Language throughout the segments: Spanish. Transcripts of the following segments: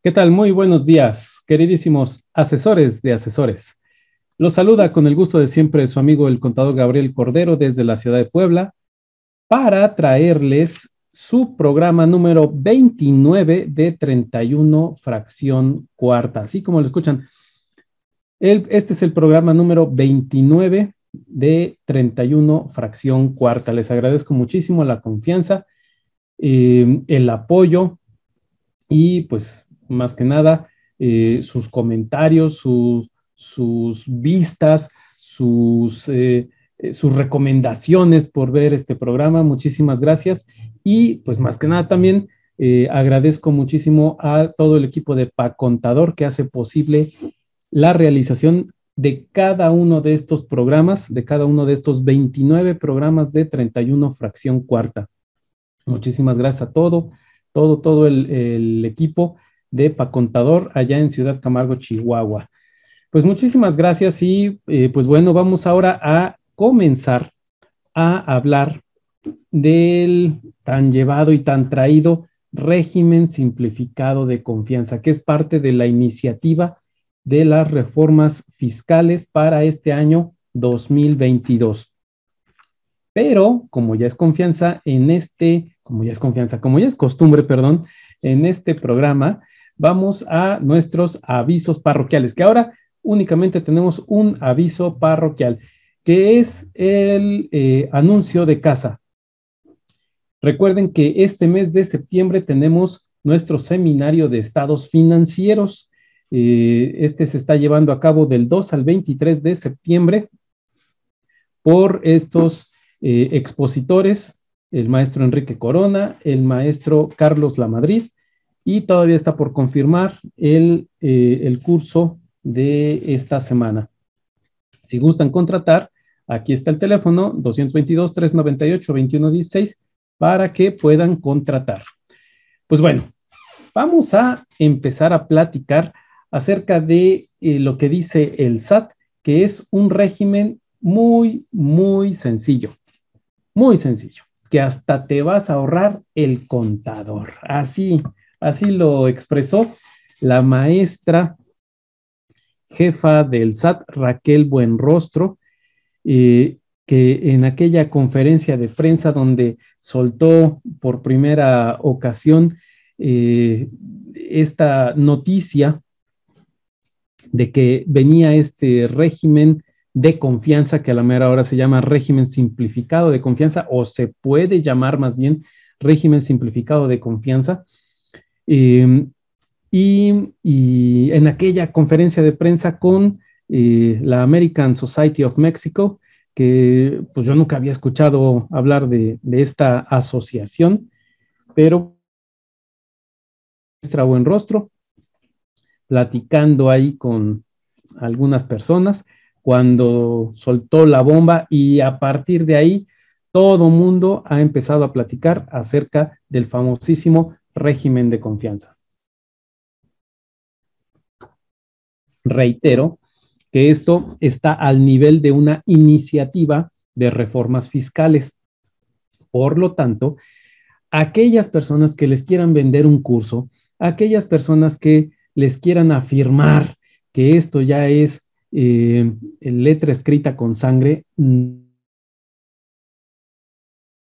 ¿Qué tal? Muy buenos días, queridísimos asesores de asesores. Los saluda con el gusto de siempre su amigo el contador Gabriel Cordero desde la ciudad de Puebla para traerles su programa número 29 de 31 fracción cuarta. Así como lo escuchan, este es el programa número 29 de 31 fracción cuarta. Les agradezco muchísimo la confianza, el apoyo y pues más que nada sus comentarios, sus vistas, sus recomendaciones por ver este programa. Muchísimas gracias. Y pues más que nada también agradezco muchísimo a todo el equipo de Pacontador que hace posible la realización de cada uno de estos programas, de cada uno de estos 29 programas de 31 fracción cuarta. Muchísimas gracias a todo el equipo de Pacontador allá en Ciudad Camargo, Chihuahua. Pues muchísimas gracias y pues bueno, vamos ahora a comenzar a hablar del tan llevado y tan traído régimen simplificado de confianza, que es parte de la iniciativa de las reformas fiscales para este año 2022. Pero como ya es confianza en como ya es costumbre, perdón, en este programa, vamos a nuestros avisos parroquiales, que ahora únicamente tenemos un aviso parroquial, que es el anuncio de casa. Recuerden que este mes de septiembre tenemos nuestro seminario de estados financieros. Este se está llevando a cabo del 2 al 23 de septiembre por estos expositores, el maestro Enrique Corona, el maestro Carlos Lamadrid, y todavía está por confirmar el curso de esta semana. Si gustan contratar, aquí está el teléfono 222-398-2116 para que puedan contratar. Pues bueno, vamos a empezar a platicar acerca de lo que dice el SAT, que es un régimen muy sencillo, que hasta te vas a ahorrar el contador. Así lo expresó la maestra jefa del SAT, Raquel Buenrostro, que en aquella conferencia de prensa donde soltó por primera ocasión esta noticia de que venía este régimen de confianza, que a la mera hora se llama régimen simplificado de confianza, o se puede llamar más bien régimen simplificado de confianza. Y en aquella conferencia de prensa con la American Society of Mexico, que pues yo nunca había escuchado hablar de esta asociación, pero nuestra buen rostro, platicando ahí con algunas personas, cuando soltó la bomba y a partir de ahí todo mundo ha empezado a platicar acerca del famosísimo régimen de confianza. Reitero que esto está al nivel de una iniciativa de reformas fiscales. Por lo tanto, aquellas personas que les quieran vender un curso, aquellas personas que les quieran afirmar que esto ya es letra escrita con sangre,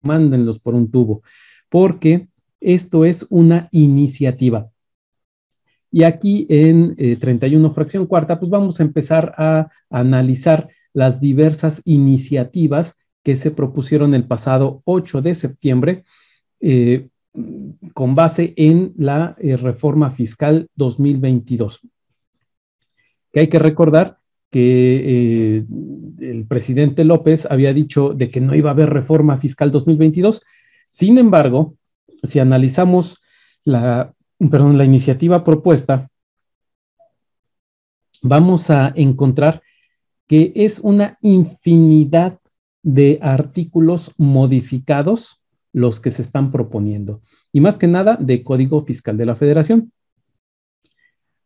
mándenlos por un tubo, porque esto es una iniciativa. Y aquí en 31 fracción cuarta, pues vamos a empezar a analizar las diversas iniciativas que se propusieron el pasado 8 de septiembre con base en la reforma fiscal 2022. Que hay que recordar que el presidente López había dicho de que no iba a haber reforma fiscal 2022. Sin embargo, si analizamos la iniciativa propuesta, vamos a encontrar que es una infinidad de artículos modificados los que se están proponiendo, y más que nada de Código Fiscal de la Federación.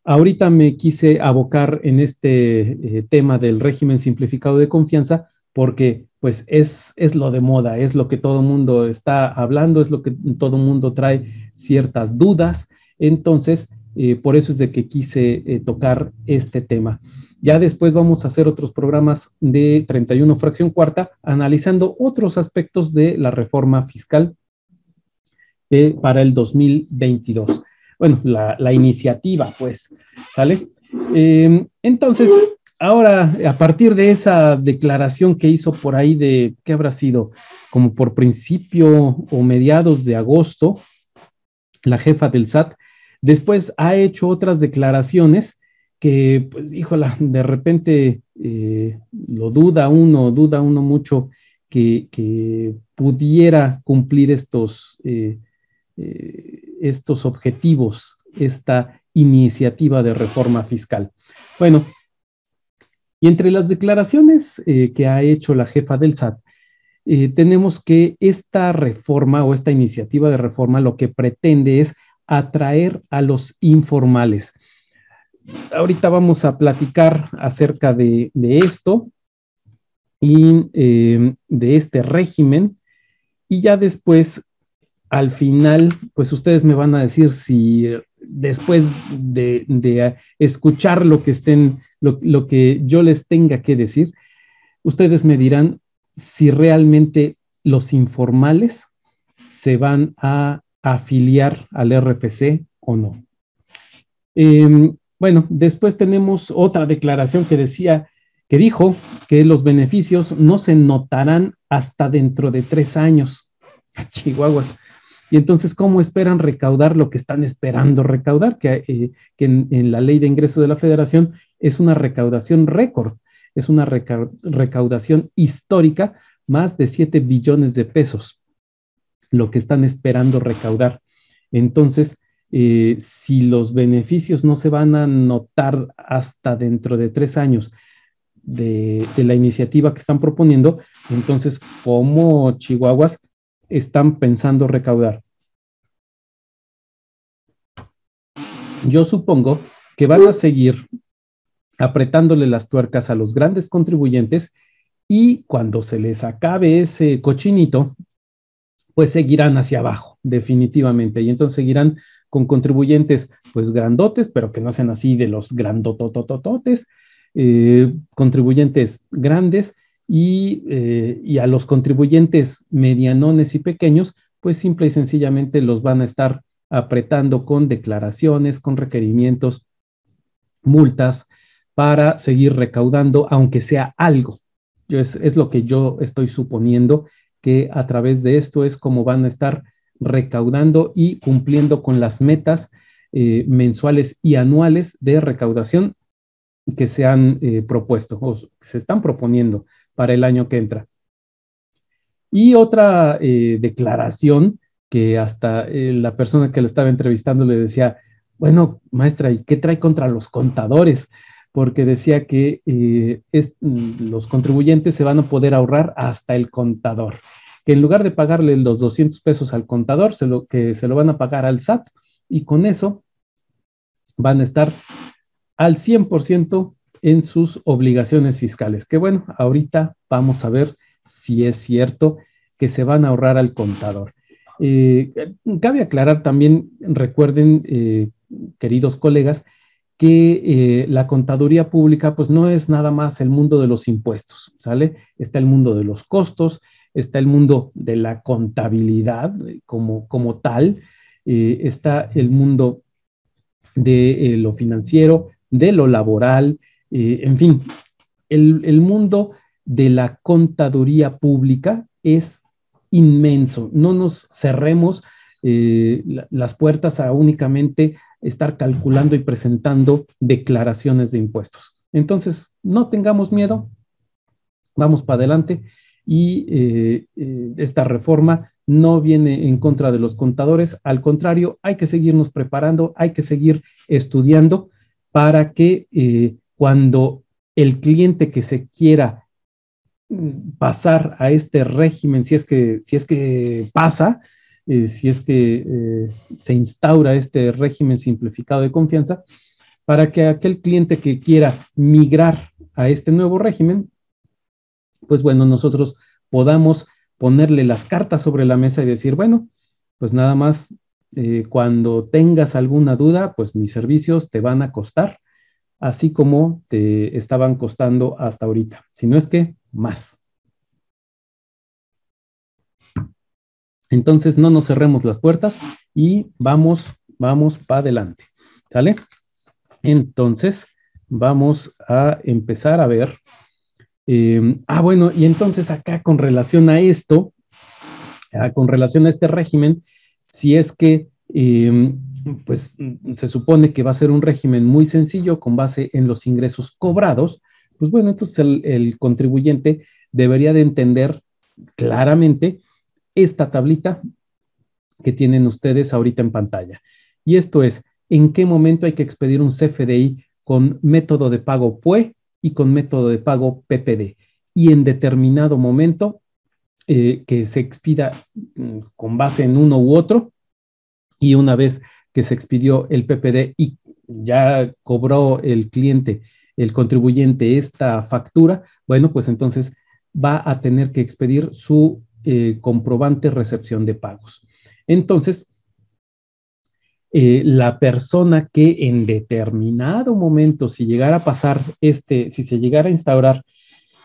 Ahorita me quise abocar en este tema del régimen simplificado de confianza porque pues es lo de moda, es lo que todo el mundo está hablando, es lo que todo el mundo trae ciertas dudas. Entonces Por eso es de que quise tocar este tema. Ya después vamos a hacer otros programas de 31 fracción cuarta, analizando otros aspectos de la reforma fiscal para el 2022. Bueno, la iniciativa, pues, ¿sale? Entonces, ahora, a partir de esa declaración que hizo por ahí de, ¿qué habrá sido? Como por principio o mediados de agosto, la jefa del SAT, después ha hecho otras declaraciones que, pues, híjola, de repente duda uno mucho que pudiera cumplir estos objetivos, esta iniciativa de reforma fiscal. Bueno, y entre las declaraciones que ha hecho la jefa del SAT, tenemos que esta reforma o esta iniciativa de reforma lo que pretende es atraer a los informales. Ahorita vamos a platicar acerca de esto y de este régimen, y ya después, al final, pues ustedes me van a decir si después de escuchar lo que lo que yo les tenga que decir, ustedes me dirán si realmente los informales se van a afiliar al RFC o no. Bueno, después tenemos otra declaración que dijo que los beneficios no se notarán hasta dentro de 3 años. Chihuahuas. Y entonces, ¿cómo esperan recaudar lo que están esperando recaudar? Que en la ley de ingresos de la Federación es una recaudación récord, es una recaudación histórica, más de 7 billones de pesos, lo que están esperando recaudar. Entonces, si los beneficios no se van a notar hasta dentro de 3 años de la iniciativa que están proponiendo, entonces, ¿cómo Chihuahuas están pensando recaudar? Yo supongo que van a seguir apretándole las tuercas a los grandes contribuyentes, y cuando se les acabe ese cochinito, pues seguirán hacia abajo, definitivamente. Y entonces seguirán con contribuyentes, pues grandotes, pero que no sean así de los grandototototes, contribuyentes grandes, y a los contribuyentes medianones y pequeños, pues simple y sencillamente los van a estar apretando con declaraciones, con requerimientos, multas, para seguir recaudando, aunque sea algo. Es lo que yo estoy suponiendo, que a través de esto es como van a estar recaudando y cumpliendo con las metas mensuales y anuales de recaudación que se han propuesto o se están proponiendo para el año que entra. Y otra declaración que hasta la persona que le estaba entrevistando le decía, bueno, maestra, ¿y qué trae contra los contadores? Porque decía que los contribuyentes se van a poder ahorrar hasta el contador, que en lugar de pagarle los 200 pesos al contador, que se lo van a pagar al SAT, y con eso van a estar al 100% en sus obligaciones fiscales. Que bueno, ahorita vamos a ver si es cierto que se van a ahorrar al contador. Cabe aclarar también, recuerden, queridos colegas, que la contaduría pública pues no es nada más el mundo de los impuestos, ¿sale? Está el mundo de los costos, está el mundo de la contabilidad como tal, está el mundo de lo financiero, de lo laboral, en fin, el mundo de la contaduría pública es inmenso. No nos cerremos las puertas a únicamente estar calculando y presentando declaraciones de impuestos. Entonces, no tengamos miedo, vamos para adelante, y esta reforma no viene en contra de los contadores, al contrario, hay que seguirnos preparando, hay que seguir estudiando para que cuando el cliente que se quiera pasar a este régimen, si es que pasa, si es que se instaura este régimen simplificado de confianza, para que aquel cliente que quiera migrar a este nuevo régimen, pues bueno, nosotros podamos ponerle las cartas sobre la mesa y decir, bueno, pues nada más Cuando tengas alguna duda, pues mis servicios te van a costar, así como te estaban costando hasta ahorita, si no es que más. Entonces no nos cerremos las puertas y vamos para adelante, ¿sale? Entonces vamos a empezar a ver. Bueno, y entonces acá con relación a esto, con relación a este régimen, si es que pues se supone que va a ser un régimen muy sencillo con base en los ingresos cobrados, pues bueno, entonces el contribuyente debería de entender claramente esta tablita que tienen ustedes ahorita en pantalla. Y esto es, ¿en qué momento hay que expedir un CFDI con método de pago PUE y con método de pago PPD? Y en determinado momento que se expida con base en uno u otro, y una vez que se expidió el PPD y ya cobró el cliente, el contribuyente, esta factura, bueno, pues entonces va a tener que expedir su comprobante recepción de pagos. Entonces, la persona que en determinado momento, si llegara a pasar si se llegara a instaurar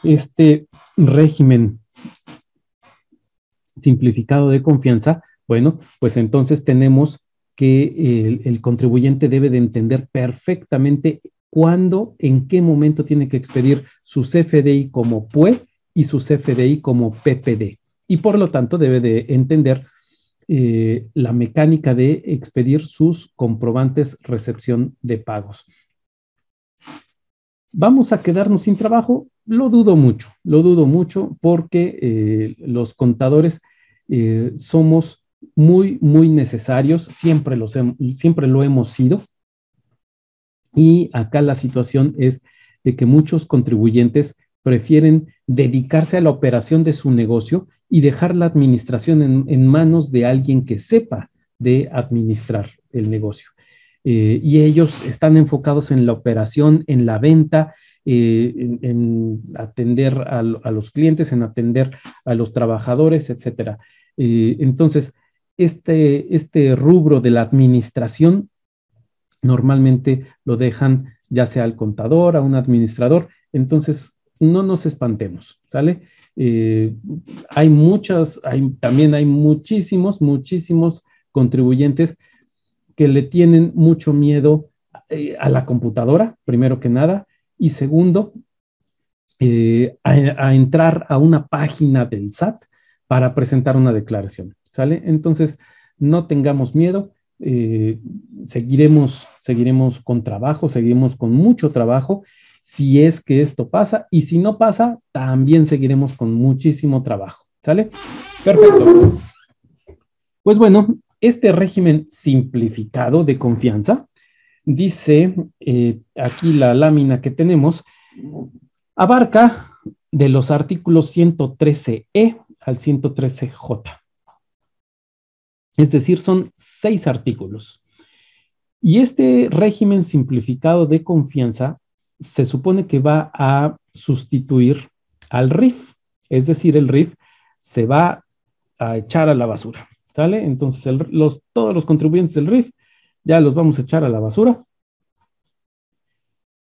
este régimen simplificado de confianza, bueno, pues entonces tenemos que el contribuyente debe de entender perfectamente cuándo, en qué momento tiene que expedir su CFDI como PUE y su CFDI como PPD. Y por lo tanto debe de entender la mecánica de expedir sus comprobantes recepción de pagos. ¿Vamos a quedarnos sin trabajo? Lo dudo mucho porque los contadores somos muy, muy necesarios, siempre lo hemos sido, y acá la situación es de que muchos contribuyentes prefieren dedicarse a la operación de su negocio y dejar la administración en manos de alguien que sepa de administrar el negocio. Y ellos están enfocados en la operación, en la venta, en atender a los clientes, en atender a los trabajadores, etcétera. Entonces, este rubro de la administración normalmente lo dejan ya sea al contador, a un administrador. Entonces, no nos espantemos, ¿sale? Eh, también hay muchísimos contribuyentes que le tienen mucho miedo a la computadora, primero que nada, y segundo, a entrar a una página del SAT para presentar una declaración, ¿sale? Entonces, no tengamos miedo, eh, seguiremos con trabajo, seguiremos con mucho trabajo, si es que esto pasa, y si no pasa, también seguiremos con muchísimo trabajo, ¿sale? Perfecto. Pues bueno, este régimen simplificado de confianza, dice aquí la lámina que tenemos, abarca de los artículos 113E al 113J. Es decir, son 6 artículos. Y este régimen simplificado de confianza se supone que va a sustituir al RIF. Es decir, el RIF se va a echar a la basura, ¿sale? Entonces, todos los contribuyentes del RIF ya los vamos a echar a la basura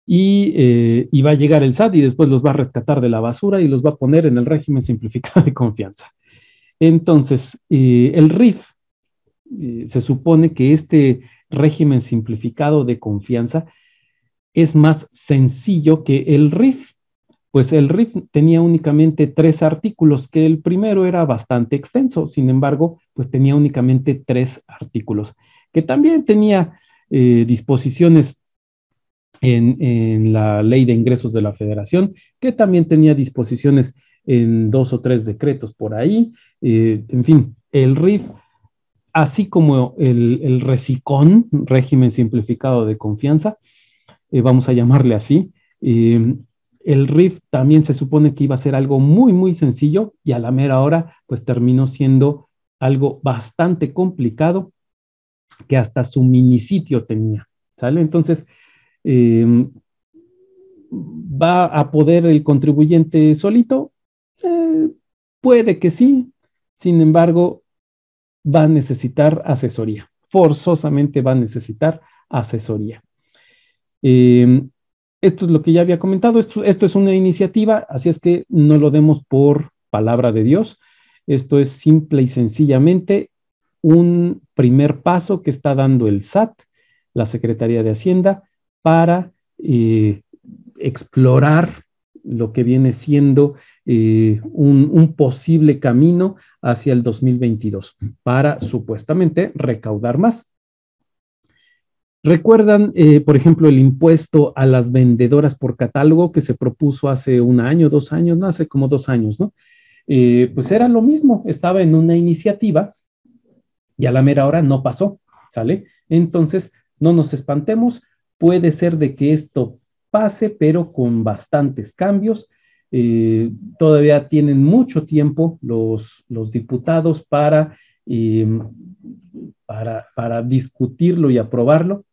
y va a llegar el SAT y después los va a rescatar de la basura y los va a poner en el régimen simplificado de confianza. Entonces, el RIF, se supone que este régimen simplificado de confianza es más sencillo que el RIF, pues el RIF tenía únicamente 3 artículos, que el primero era bastante extenso, sin embargo, pues tenía únicamente 3 artículos, que también tenía disposiciones en la Ley de Ingresos de la Federación, que también tenía disposiciones en 2 o 3 decretos por ahí. En fin, el RIF, así como el RECICON, régimen simplificado de confianza, vamos a llamarle así, el RIF también se supone que iba a ser algo muy, muy sencillo y a la mera hora, pues terminó siendo algo bastante complicado que hasta su minisitio tenía, ¿sale? Entonces, ¿va a poder el contribuyente solito? Eh, Puede que sí, sin embargo, va a necesitar asesoría, forzosamente va a necesitar asesoría. Esto es lo que ya había comentado, esto es una iniciativa, así es que no lo demos por palabra de Dios. Esto es simple y sencillamente un primer paso que está dando el SAT, la Secretaría de Hacienda, para explorar lo que viene siendo un posible camino hacia el 2022 para supuestamente recaudar más. ¿Recuerdan, por ejemplo, el impuesto a las vendedoras por catálogo que se propuso hace un año, 2 años, no, hace como 2 años, ¿no? Pues era lo mismo, estaba en una iniciativa y a la mera hora no pasó, ¿sale? Entonces, no nos espantemos, puede ser de que esto pase, pero con bastantes cambios. Todavía tienen mucho tiempo los diputados eh, para discutirlo y aprobarlo.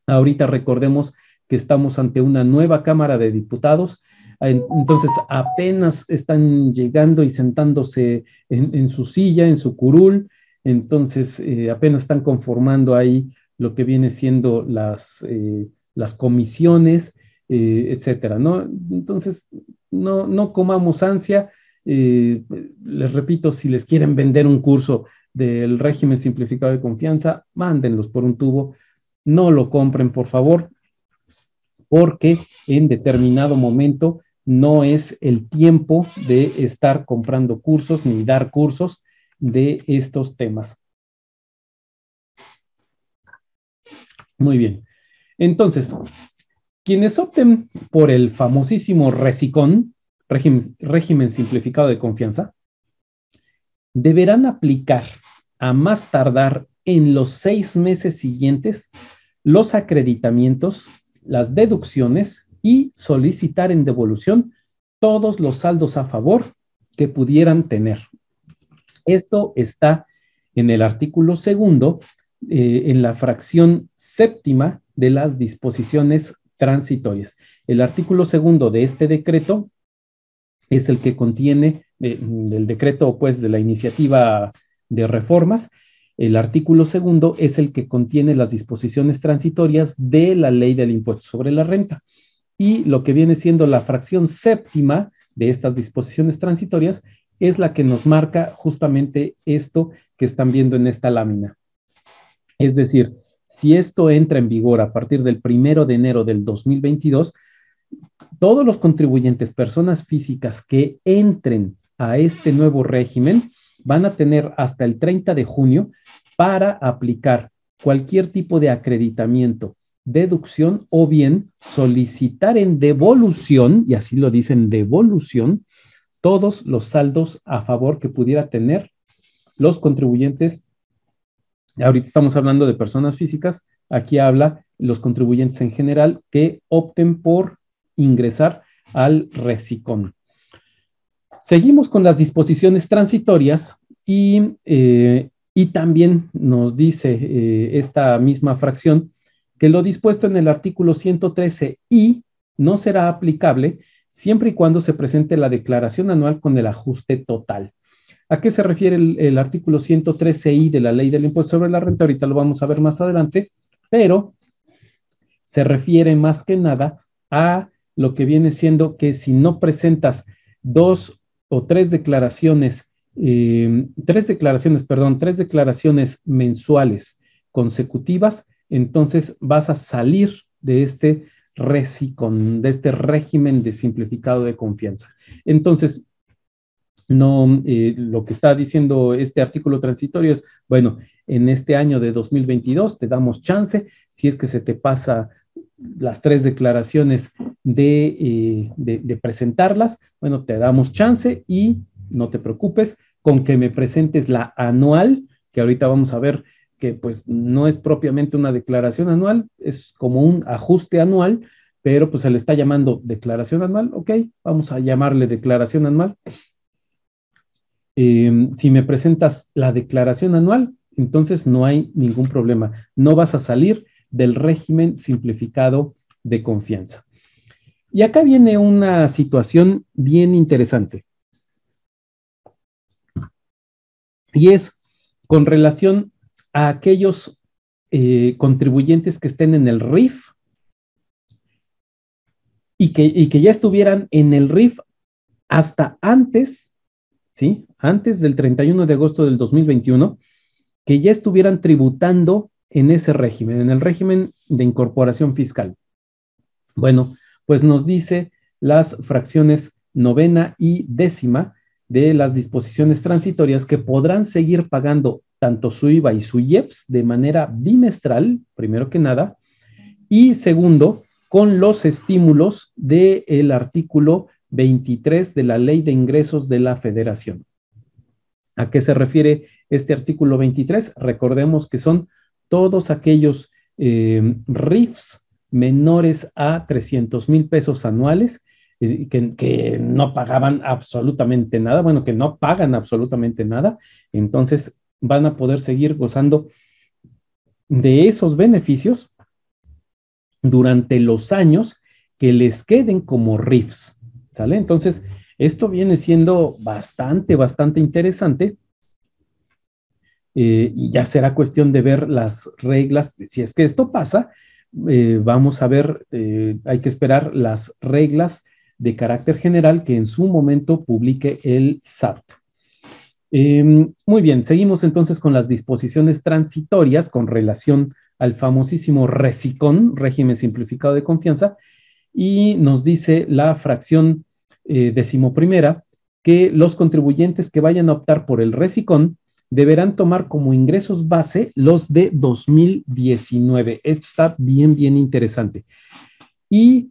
Ahorita recordemos que estamos ante una nueva Cámara de Diputados, entonces apenas están llegando y sentándose en su silla, en su curul, entonces apenas están conformando ahí lo que viene siendo las comisiones, etcétera, ¿no? Entonces, no comamos ansia. Les repito, si les quieren vender un curso del régimen simplificado de confianza, mándenlos por un tubo. No lo compren, por favor, porque en determinado momento no es el tiempo de estar comprando cursos ni dar cursos de estos temas. Muy bien. Entonces, quienes opten por el famosísimo RESICON, régimen simplificado de confianza, deberán aplicar a más tardar en los 6 meses siguientes los acreditamientos, las deducciones y solicitar en devolución todos los saldos a favor que pudieran tener. Esto está en el artículo segundo, en la fracción séptima de las disposiciones transitorias. El artículo segundo de este decreto es el que contiene, del decreto, pues, de la iniciativa de reformas. El artículo segundo es el que contiene las disposiciones transitorias de la ley del impuesto sobre la renta. Y lo que viene siendo la fracción séptima de estas disposiciones transitorias es la que nos marca justamente esto que están viendo en esta lámina. Es decir, si esto entra en vigor a partir del 1 de enero del 2022, todos los contribuyentes, personas físicas que entren a este nuevo régimen, van a tener hasta el 30 de junio para aplicar cualquier tipo de acreditamiento, deducción o bien solicitar en devolución, y así lo dicen, devolución, todos los saldos a favor que pudiera tener los contribuyentes. Ahorita estamos hablando de personas físicas, aquí habla los contribuyentes en general que opten por ingresar al RESICON. Seguimos con las disposiciones transitorias y también nos dice esta misma fracción que lo dispuesto en el artículo 113I no será aplicable siempre y cuando se presente la declaración anual con el ajuste total. ¿A qué se refiere el artículo 113I de la ley del impuesto sobre la renta? Ahorita lo vamos a ver más adelante, pero se refiere más que nada a lo que viene siendo que si no presentas 2 o 3 declaraciones, tres declaraciones mensuales consecutivas, entonces vas a salir de este RESICON, de este régimen de simplificado de confianza. Entonces, no, lo que está diciendo este artículo transitorio es, bueno, en este año de 2022 te damos chance, si es que se te pasa las 3 declaraciones de presentarlas, bueno, te damos chance y no te preocupes con que me presentes la anual, que ahorita vamos a ver que pues no es propiamente una declaración anual, es como un ajuste anual, pero pues se le está llamando declaración anual, ok, vamos a llamarle declaración anual. Si me presentas la declaración anual, entonces no hay ningún problema. No vas a salir del régimen simplificado de confianza. Y acá viene una situación bien interesante. Y es con relación a aquellos contribuyentes que estén en el RIF y que ya estuvieran en el RIF hasta antes, ¿sí? Antes del 31 de agosto del 2021, que ya estuvieran tributando en ese régimen, en el régimen de incorporación fiscal. Bueno, pues nos dice las fracciones novena y décima de las disposiciones transitorias que podrán seguir pagando tanto su IVA y su IEPS de manera bimestral, primero que nada, y segundo, con los estímulos del artículo 23 de la Ley de Ingresos de la Federación. ¿A qué se refiere este artículo 23? Recordemos que son todos aquellos RIFs menores a 300,000 pesos anuales que no pagaban absolutamente nada, bueno, que no pagan absolutamente nada, entonces van a poder seguir gozando de esos beneficios durante los años que les queden como RIFs, ¿sale? Entonces, esto viene siendo bastante interesante y ya será cuestión de ver las reglas. Si es que esto pasa, vamos a ver, hay que esperar las reglas de carácter general que en su momento publique el SAT. Muy bien, seguimos entonces con las disposiciones transitorias con relación al famosísimo RESICON, régimen simplificado de confianza, y nos dice la fracción decimoprimera que los contribuyentes que vayan a optar por el RESICON deberán tomar como ingresos base los de 2019. Esto está bien interesante. Y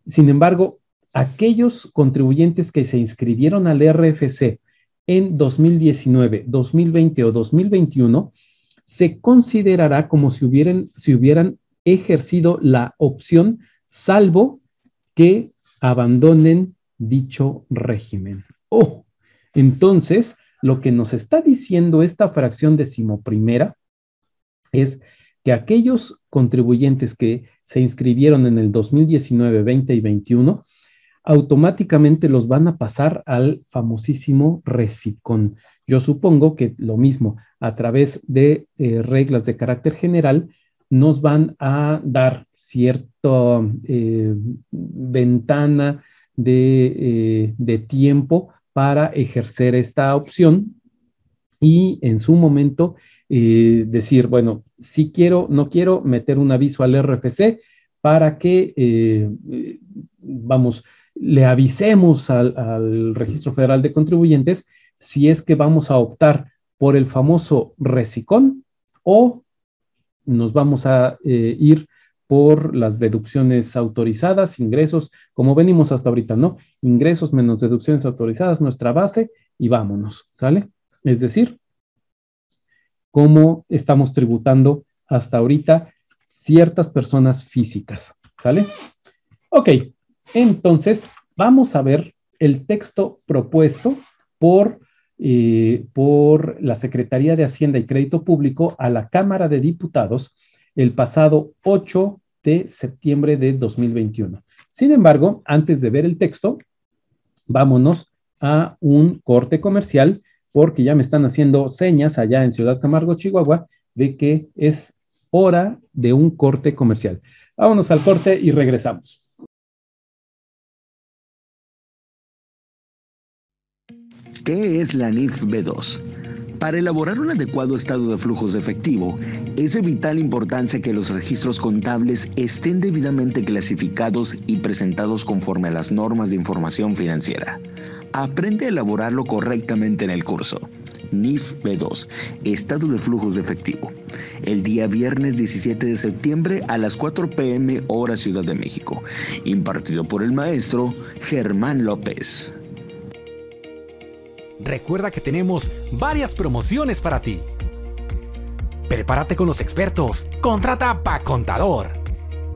sin embargo, aquellos contribuyentes que se inscribieron al RFC en 2019, 2020 o 2021, se considerará como si hubieran ejercido la opción, salvo que abandonen dicho régimen. Entonces, lo que nos está diciendo esta fracción decimoprimera es que aquellos contribuyentes que se inscribieron en el 2019, 20 y 21, automáticamente los van a pasar al famosísimo RESICON. Yo supongo que lo mismo, a través de reglas de carácter general, nos van a dar cierta ventana de tiempo para ejercer esta opción y en su momento decir, bueno, si quiero, no quiero meter un aviso al RFC para que, le avisemos al Registro Federal de Contribuyentes si es que vamos a optar por el famoso RESICON o nos vamos a ir por las deducciones autorizadas, ingresos, como venimos hasta ahorita, ¿no? Ingresos menos deducciones autorizadas, nuestra base y vámonos, ¿sale? Es decir, cómo estamos tributando hasta ahorita ciertas personas físicas, ¿sale? Ok, entonces vamos a ver el texto propuesto por la Secretaría de Hacienda y Crédito Público a la Cámara de Diputados el pasado 8 de septiembre de 2021. Sin embargo, antes de ver el texto, vámonos a un corte comercial porque ya me están haciendo señas allá en Ciudad Camargo, Chihuahua, de que es hora de un corte comercial. Vámonos al corte y regresamos. ¿Qué es la NIF B2? Para elaborar un adecuado estado de flujos de efectivo, es de vital importancia que los registros contables estén debidamente clasificados y presentados conforme a las normas de información financiera. Aprende a elaborarlo correctamente en el curso NIF B2, Estado de Flujos de Efectivo, el día viernes 17 de septiembre a las 4 p.m. hora Ciudad de México, impartido por el maestro Germán López. Recuerda que tenemos varias promociones para ti. Prepárate con los expertos. Contrata PaContador.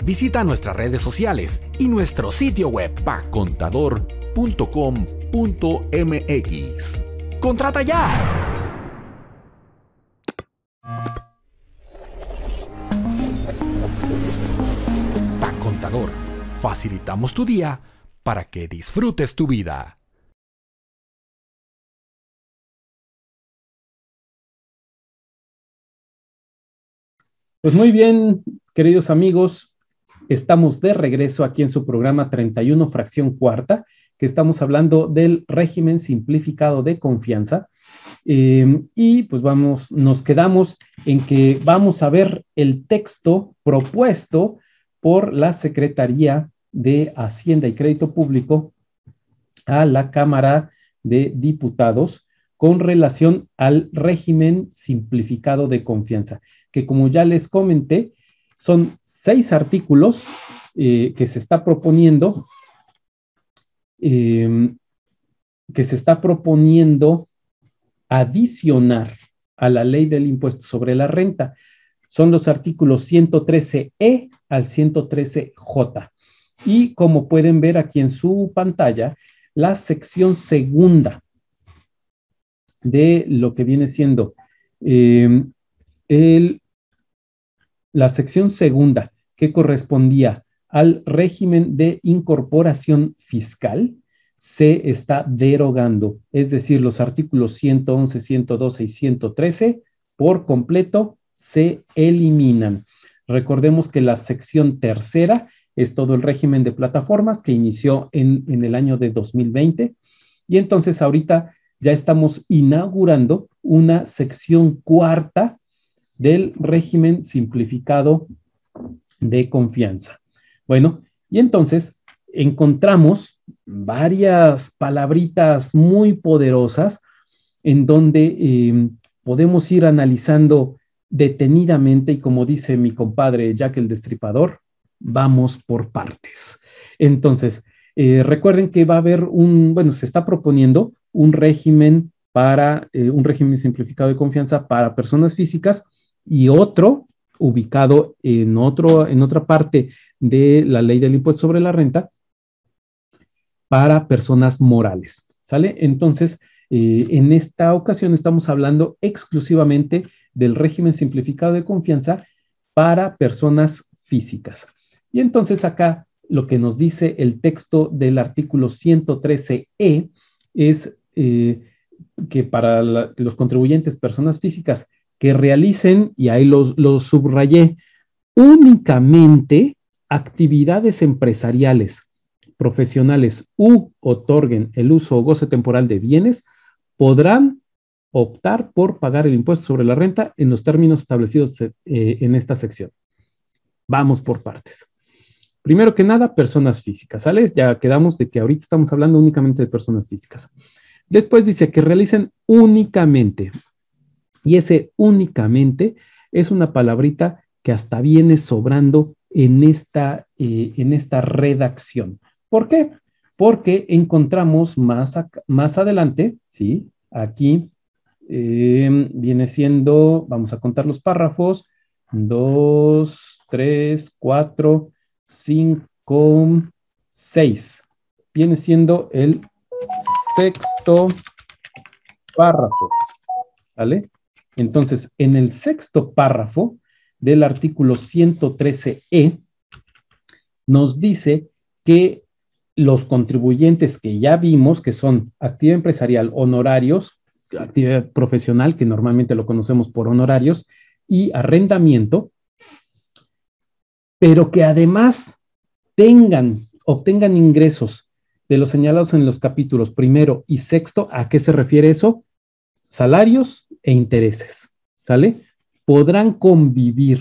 Visita nuestras redes sociales y nuestro sitio web pacontador.com.mx. ¡Contrata ya! PaContador. Facilitamos tu día para que disfrutes tu vida. Pues muy bien, queridos amigos, estamos de regreso aquí en su programa 31 fracción cuarta, que estamos hablando del régimen simplificado de confianza. Y pues nos quedamos en que vamos a ver el texto propuesto por la Secretaría de Hacienda y Crédito Público a la Cámara de Diputados con relación al régimen simplificado de confianza, que como ya les comenté, son 6 artículos que se está proponiendo, eh, adicionar a la ley del impuesto sobre la renta. Son los artículos 113E al 113J. Y como pueden ver aquí en su pantalla, la sección segunda de lo que viene siendo la sección segunda que correspondía al régimen de incorporación fiscal se está derogando, es decir, los artículos 111, 112 y 113 por completo se eliminan. Recordemos que la sección tercera es todo el régimen de plataformas que inició en el año de 2020 y entonces ahorita ya estamos inaugurando una sección cuarta del régimen simplificado de confianza. Bueno, y entonces encontramos varias palabritas muy poderosas en donde podemos ir analizando detenidamente y como dice mi compadre Jack el Destripador, vamos por partes. Entonces, recuerden que va a haber se está proponiendo un régimen un régimen simplificado de confianza para personas físicas y otro ubicado en otra parte de la ley del impuesto sobre la renta para personas morales, ¿sale? Entonces, en esta ocasión estamos hablando exclusivamente del régimen simplificado de confianza para personas físicas. Y entonces acá lo que nos dice el texto del artículo 113E es que para los contribuyentes personas físicas que realicen, y ahí los subrayé, únicamente actividades empresariales, profesionales u otorguen el uso o goce temporal de bienes, podrán optar por pagar el impuesto sobre la renta en los términos establecidos en esta sección. Vamos por partes. Primero que nada, personas físicas, ¿sale? Ya quedamos de que ahorita estamos hablando únicamente de personas físicas. Después dice que realicen únicamente. Y ese únicamente es una palabrita que hasta viene sobrando en esta redacción. ¿Por qué? Porque encontramos más adelante, ¿sí? Aquí viene siendo, vamos a contar los párrafos, 2, 3, 4, 5, 6. Viene siendo el sexto párrafo, ¿sale? Entonces, en el sexto párrafo del artículo 113E, nos dice que los contribuyentes que ya vimos, que son actividad empresarial, honorarios, actividad profesional, que normalmente lo conocemos por honorarios, y arrendamiento, pero que además obtengan ingresos de los señalados en los capítulos primero y sexto. ¿A qué se refiere eso? Salarios e intereses, ¿sale? Podrán convivir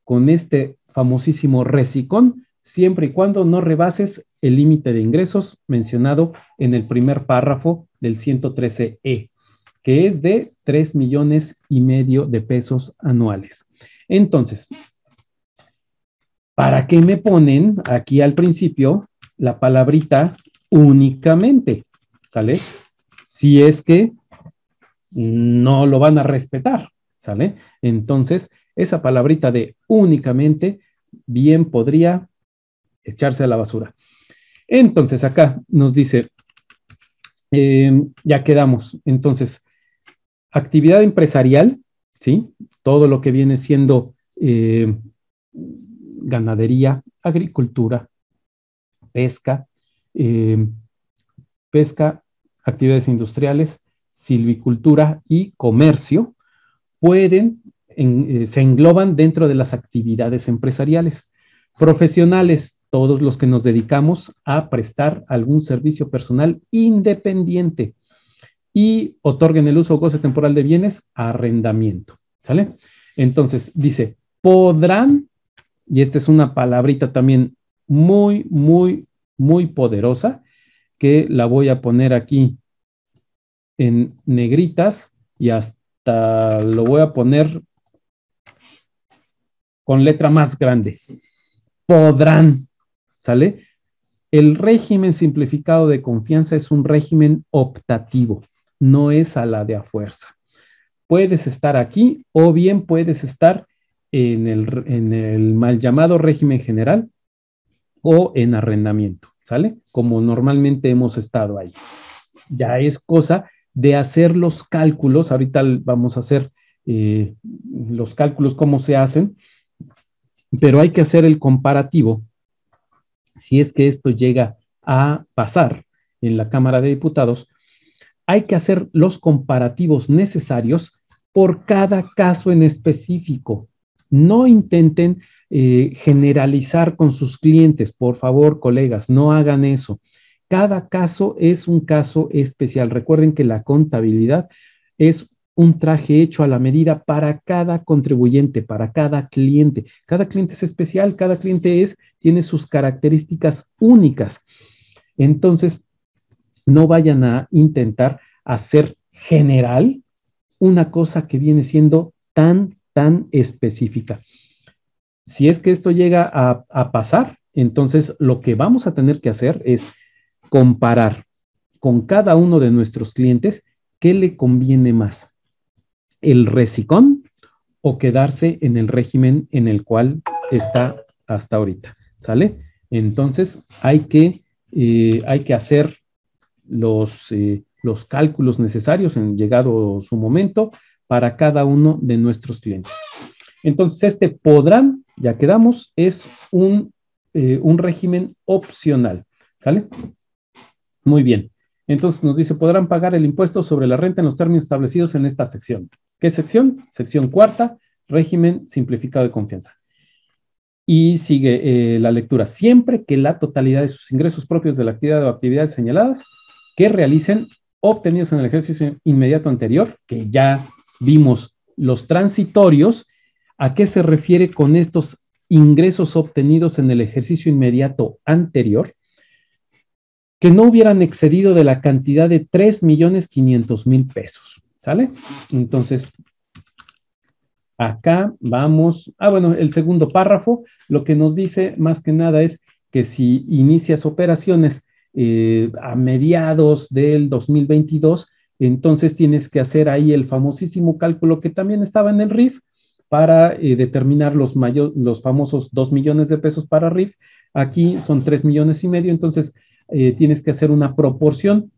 con este famosísimo RECICON siempre y cuando no rebases el límite de ingresos mencionado en el primer párrafo del 113E, que es de 3,5 millones de pesos anuales. Entonces, ¿para qué me ponen aquí al principio la palabrita únicamente? ¿Sale? Si es que no lo van a respetar, ¿sale? Entonces, esa palabrita de únicamente bien podría echarse a la basura. Entonces, acá nos dice, ya quedamos. Entonces, actividad empresarial, ¿sí? Todo lo que viene siendo ganadería, agricultura, pesca, actividades industriales, silvicultura y comercio, pueden se engloban dentro de las actividades empresariales. Profesionales, todos los que nos dedicamos a prestar algún servicio personal independiente. Y otorguen el uso o goce temporal de bienes, arrendamiento. ¿Sale? Entonces, dice, podrán, y esta es una palabrita también muy, muy, muy poderosa, que la voy a poner aquí en negritas y hasta lo voy a poner con letra más grande. Podrán, ¿sale? El régimen simplificado de confianza es un régimen optativo, no es a la de a fuerza. Puedes estar aquí o bien puedes estar en el mal llamado régimen general o en arrendamiento, ¿sale? Como normalmente hemos estado ahí. Ya es cosa de hacer los cálculos. Ahorita vamos a hacer los cálculos, cómo se hacen, pero hay que hacer el comparativo. Si es que esto llega a pasar en la Cámara de Diputados, hay que hacer los comparativos necesarios por cada caso en específico. No intenten generalizar con sus clientes, por favor, colegas, no hagan eso. Cada caso es un caso especial. Recuerden que la contabilidad es un traje hecho a la medida para cada contribuyente, para cada cliente. Cada cliente es especial, cada cliente tiene sus características únicas. Entonces, no vayan a intentar hacer general una cosa que viene siendo tan específica. Si es que esto llega a pasar, entonces lo que vamos a tener que hacer es comparar con cada uno de nuestros clientes qué le conviene más, el recicón o quedarse en el régimen en el cual está hasta ahorita, ¿sale? Entonces hay que hacer los cálculos necesarios en llegado su momento para cada uno de nuestros clientes. Entonces, podrán, ya quedamos, es un régimen opcional, ¿sale? Muy bien. Entonces nos dice, podrán pagar el impuesto sobre la renta en los términos establecidos en esta sección. ¿Qué sección? Sección cuarta, régimen simplificado de confianza. Y sigue la lectura. Siempre que la totalidad de sus ingresos propios de la actividad o actividades señaladas que realicen obtenidos en el ejercicio inmediato anterior, que ya vimos los transitorios, ¿a qué se refiere con estos ingresos obtenidos en el ejercicio inmediato anterior? Que no hubieran excedido de la cantidad de 3.500.000 pesos, ¿sale? Entonces, acá vamos, bueno, el segundo párrafo, lo que nos dice más que nada es que si inicias operaciones a mediados del 2022, entonces tienes que hacer ahí el famosísimo cálculo que también estaba en el RIF para determinar los famosos 2 millones de pesos para RIF. Aquí son 3,5 millones, entonces tienes que hacer una proporción.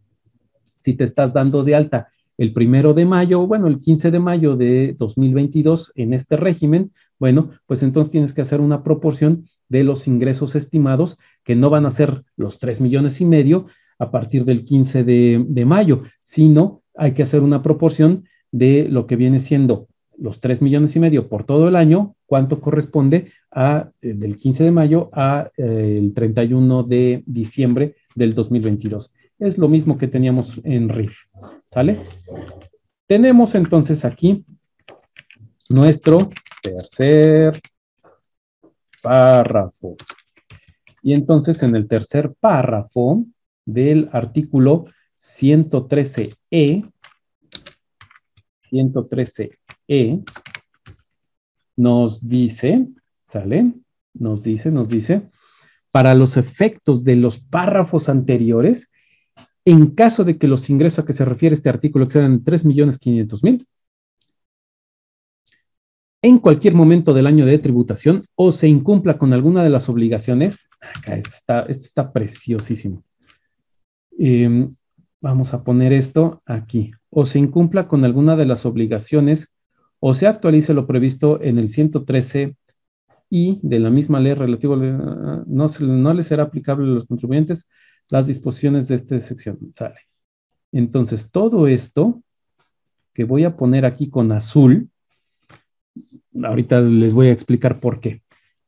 Si te estás dando de alta el 1 de mayo, bueno, el 15 de mayo de 2022 en este régimen, bueno, pues entonces tienes que hacer una proporción de los ingresos estimados, que no van a ser los 3,5 millones a partir del 15 de mayo, sino hay que hacer una proporción de lo que viene siendo los 3,5 millones por todo el año, cuánto corresponde del 15 de mayo a el 31 de diciembre del 2022. Es lo mismo que teníamos en RIF, ¿sale? Tenemos entonces aquí nuestro tercer párrafo. Y entonces en el tercer párrafo del artículo 113E, nos dice, ¿sale? Nos dice, para los efectos de los párrafos anteriores, en caso de que los ingresos a que se refiere este artículo excedan 3,500,000, en cualquier momento del año de tributación o se incumpla con alguna de las obligaciones, acá está preciosísimo. Vamos a poner esto aquí. O se incumpla con alguna de las obligaciones o se actualice lo previsto en el 113 y de la misma ley relativo no le será aplicable a los contribuyentes las disposiciones de esta sección. Sale. Entonces, todo esto que voy a poner aquí con azul, Ahorita les voy a explicar por qué.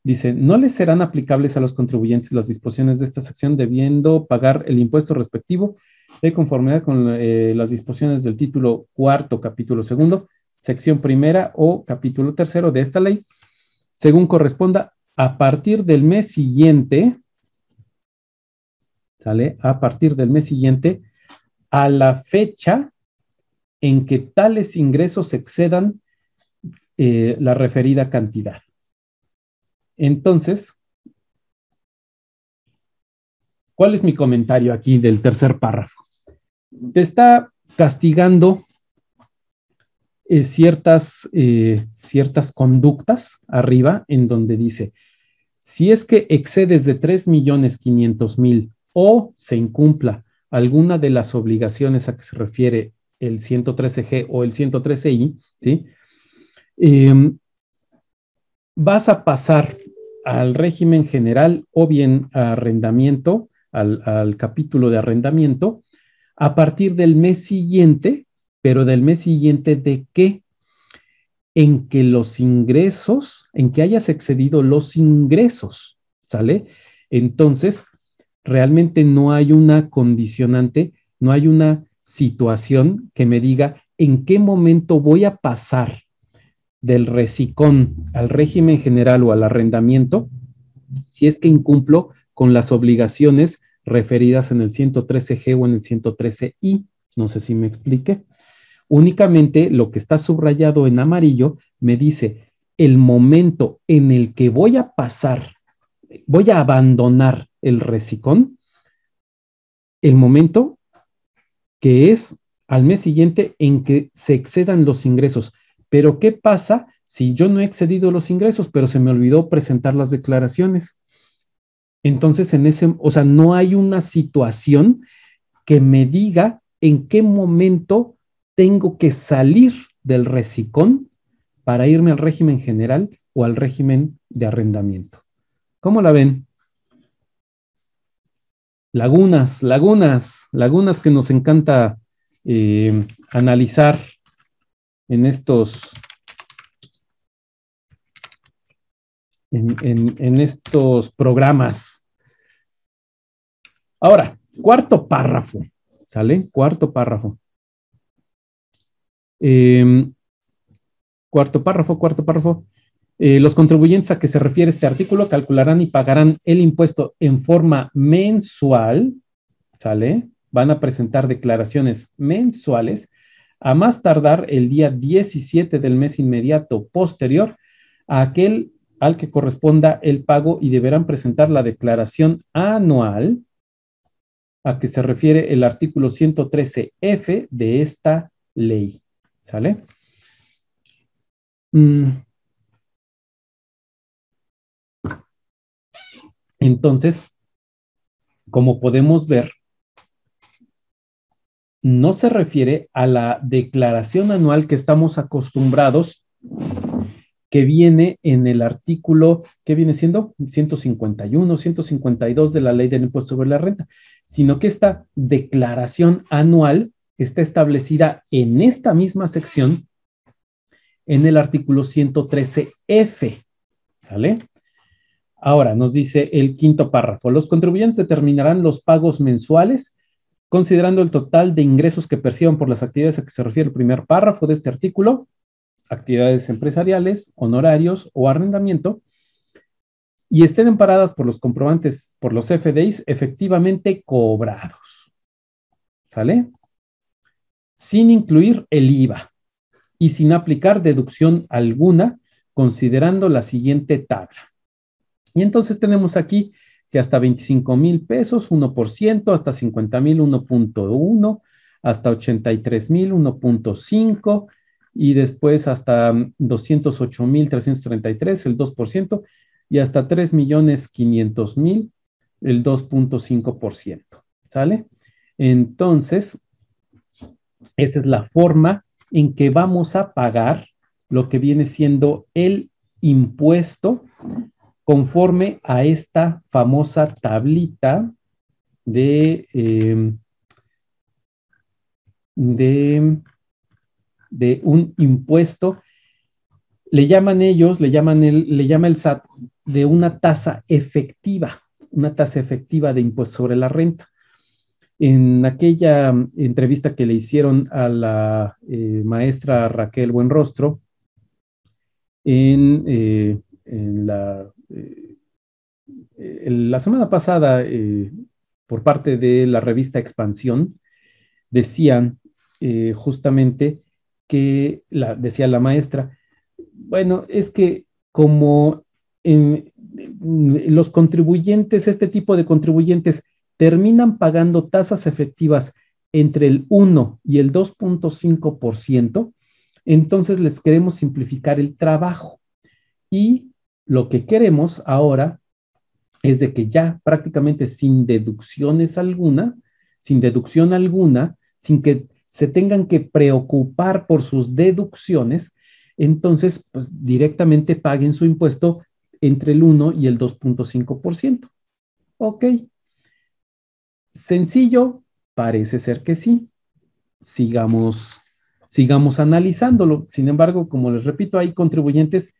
Dice, no les serán aplicables a los contribuyentes las disposiciones de esta sección debiendo pagar el impuesto respectivo de conformidad con las disposiciones del título cuarto, capítulo segundo, sección primera o capítulo tercero de esta ley, según corresponda a partir del mes siguiente, ¿sale? A partir del mes siguiente a la fecha en que tales ingresos excedan la referida cantidad. Entonces, ¿cuál es mi comentario aquí del tercer párrafo? Te está castigando ciertas conductas arriba en donde dice, si es que excedes de 3.500.000 o se incumpla alguna de las obligaciones a que se refiere el 113G o el 113I, ¿sí? Vas a pasar al régimen general o bien a arrendamiento, al capítulo de arrendamiento, a partir del mes siguiente, pero del mes siguiente ¿de qué? En que los ingresos, en que hayas excedido los ingresos, ¿sale? Entonces, realmente no hay una condicionante, no hay una situación que me diga en qué momento voy a pasar del recicón al régimen general o al arrendamiento, si es que incumplo con las obligaciones referidas en el 113G o en el 113I. No sé si me expliqué. Únicamente lo que está subrayado en amarillo me dice el momento en el que voy a pasar, voy a abandonar el recicón, el momento que es al mes siguiente en que se excedan los ingresos. Pero ¿qué pasa si yo no he excedido los ingresos, pero se me olvidó presentar las declaraciones? Entonces, o sea, no hay una situación que me diga en qué momento tengo que salir del recicón para irme al régimen general o al régimen de arrendamiento. ¿Cómo la ven? Lagunas que nos encanta analizar en estos programas. Ahora, cuarto párrafo, ¿sale? Cuarto párrafo. Cuarto párrafo. Los contribuyentes a que se refiere este artículo calcularán y pagarán el impuesto en forma mensual, ¿sale? Van a presentar declaraciones mensuales a más tardar el día 17 del mes inmediato posterior a aquel al que corresponda el pago y deberán presentar la declaración anual a que se refiere el artículo 113F de esta ley, ¿sale? Entonces, como podemos ver, no se refiere a la declaración anual que estamos acostumbrados, que viene en el artículo, ¿qué viene siendo? 151, 152 de la Ley del Impuesto sobre la Renta, sino que esta declaración anual está establecida en esta misma sección, en el artículo 113F, ¿sale? Ahora nos dice el quinto párrafo, los contribuyentes determinarán los pagos mensuales considerando el total de ingresos que perciban por las actividades a que se refiere el primer párrafo de este artículo, actividades empresariales, honorarios o arrendamiento, y estén amparadas por los comprobantes, por los FDIs efectivamente cobrados, ¿sale? Sin incluir el IVA y sin aplicar deducción alguna, considerando la siguiente tabla. Y entonces tenemos aquí que hasta 25,000 pesos, 1%, hasta 50,000, 1.1, hasta 83,000, 1.5, y después hasta 208,333, el 2%, y hasta 3,500,000, el 2.5%, ¿sale? Entonces, esa es la forma en que vamos a pagar lo que viene siendo el impuesto conforme a esta famosa tablita de un impuesto le llaman ellos, le llama el SAT de una tasa efectiva de impuesto sobre la renta. En aquella entrevista que le hicieron a la maestra Raquel Buenrostro, en la semana pasada, por parte de la revista Expansión, decían justamente que, decía la maestra, bueno, es que como los contribuyentes, este tipo de contribuyentes, terminan pagando tasas efectivas entre el 1 y el 2.5%, entonces les queremos simplificar el trabajo. Y lo que queremos ahora es de que ya prácticamente sin deducción alguna, sin que se tengan que preocupar por sus deducciones, entonces pues directamente paguen su impuesto entre el 1 y el 2.5%. Ok. Sencillo, parece ser que sí. Sigamos analizándolo. Sin embargo, como les repito, hay contribuyentes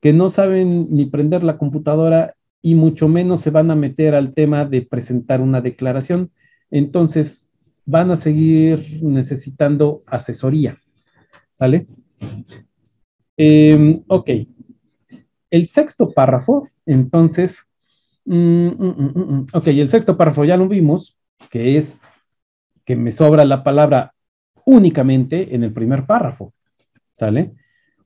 que no saben ni prender la computadora y mucho menos se van a meter al tema de presentar una declaración. Entonces, van a seguir necesitando asesoría. ¿Sale? Ok. El sexto párrafo, entonces, ok, el sexto párrafo ya lo vimos, que es que me sobra la palabra únicamente en el primer párrafo. ¿Sale?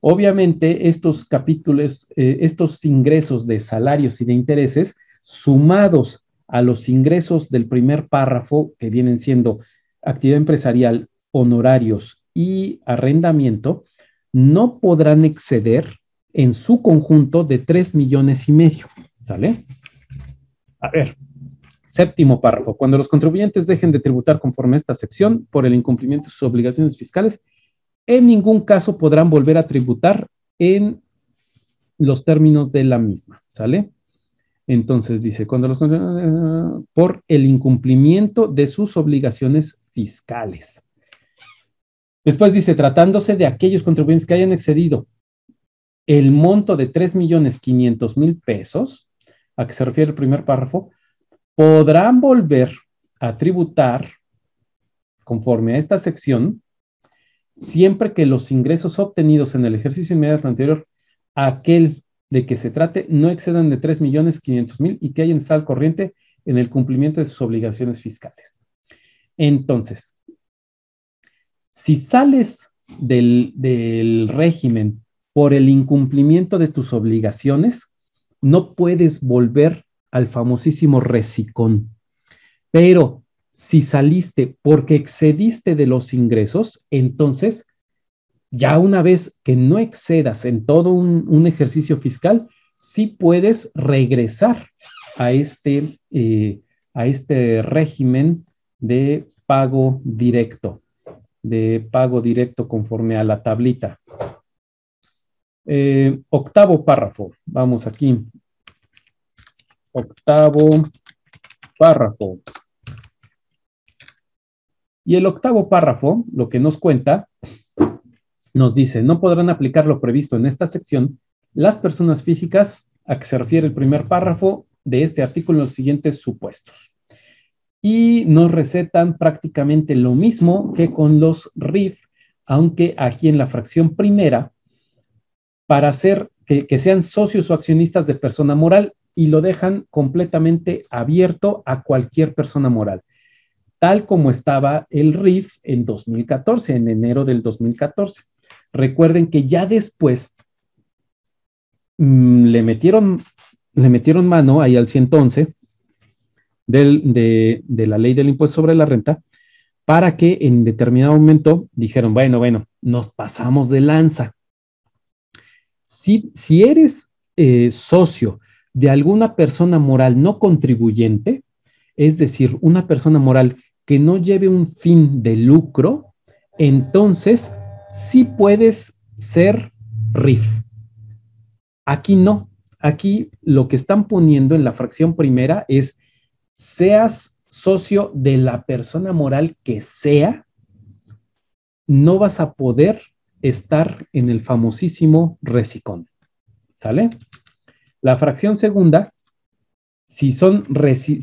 Obviamente, estos capítulos, estos ingresos de salarios y de intereses, sumados a los ingresos del primer párrafo, que vienen siendo actividad empresarial, honorarios y arrendamiento, no podrán exceder en su conjunto de 3,5 millones. ¿Sale? A ver, séptimo párrafo. Cuando los contribuyentes dejen de tributar conforme a esta sección por el incumplimiento de sus obligaciones fiscales, en ningún caso podrán volver a tributar en los términos de la misma, ¿sale? Entonces dice, por el incumplimiento de sus obligaciones fiscales. Después dice, tratándose de aquellos contribuyentes que hayan excedido el monto de 3,500,000 pesos, a que se refiere el primer párrafo, podrán volver a tributar conforme a esta sección siempre que los ingresos obtenidos en el ejercicio inmediato anterior a aquel de que se trate no excedan de 3,500,000 y que hayan estado al corriente en el cumplimiento de sus obligaciones fiscales. Entonces, si sales del régimen por el incumplimiento de tus obligaciones, no puedes volver al famosísimo recicón. Pero si saliste porque excediste de los ingresos, entonces ya una vez que no excedas en todo un ejercicio fiscal, sí puedes regresar a este régimen de pago directo conforme a la tablita. Octavo párrafo, vamos aquí. Octavo párrafo. Y el octavo párrafo, lo que nos cuenta, nos dice, no podrán aplicar lo previsto en esta sección las personas físicas a que se refiere el primer párrafo de este artículo en los siguientes supuestos. Y nos recetan prácticamente lo mismo que con los RIF, aunque aquí en la fracción primera, para hacer que sean socios o accionistas de persona moral, y lo dejan completamente abierto a cualquier persona moral, tal como estaba el RIF en 2014, en enero del 2014. Recuerden que ya después le metieron mano ahí al 111 de la ley del impuesto sobre la renta, para que en determinado momento dijeron, bueno, nos pasamos de lanza. Si eres socio de alguna persona moral no contribuyente, es decir, una persona moral que no lleve un fin de lucro, entonces sí puedes ser RIF. Aquí no. Aquí lo que están poniendo en la fracción primera es, seas socio de la persona moral que sea, no vas a poder estar en el famosísimo RECICON. ¿Sale? La fracción segunda, si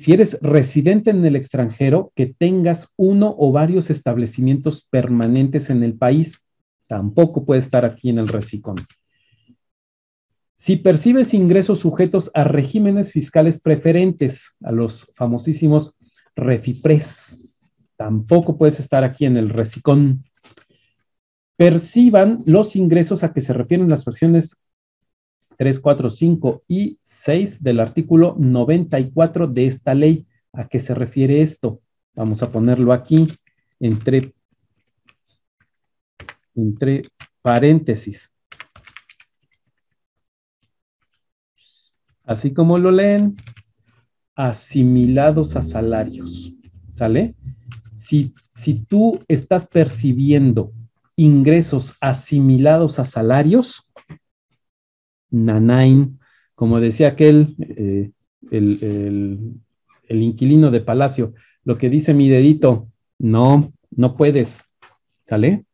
eres residente en el extranjero, que tengas uno o varios establecimientos permanentes en el país, tampoco puede estar aquí en el RECICON. Si percibes ingresos sujetos a regímenes fiscales preferentes, a los famosísimos REFIPRES, tampoco puedes estar aquí en el RECICON. Perciban los ingresos a que se refieren las fracciones 3, 4, 5 y 6 del artículo 94 de esta ley. ¿A qué se refiere esto? Vamos a ponerlo aquí entre paréntesis. Así como lo leen, asimilados a salarios. ¿Sale? Si tú estás percibiendo ingresos asimilados a salarios, nanain, como decía aquel, el inquilino de Palacio, lo que dice mi dedito, no puedes, ¿sale?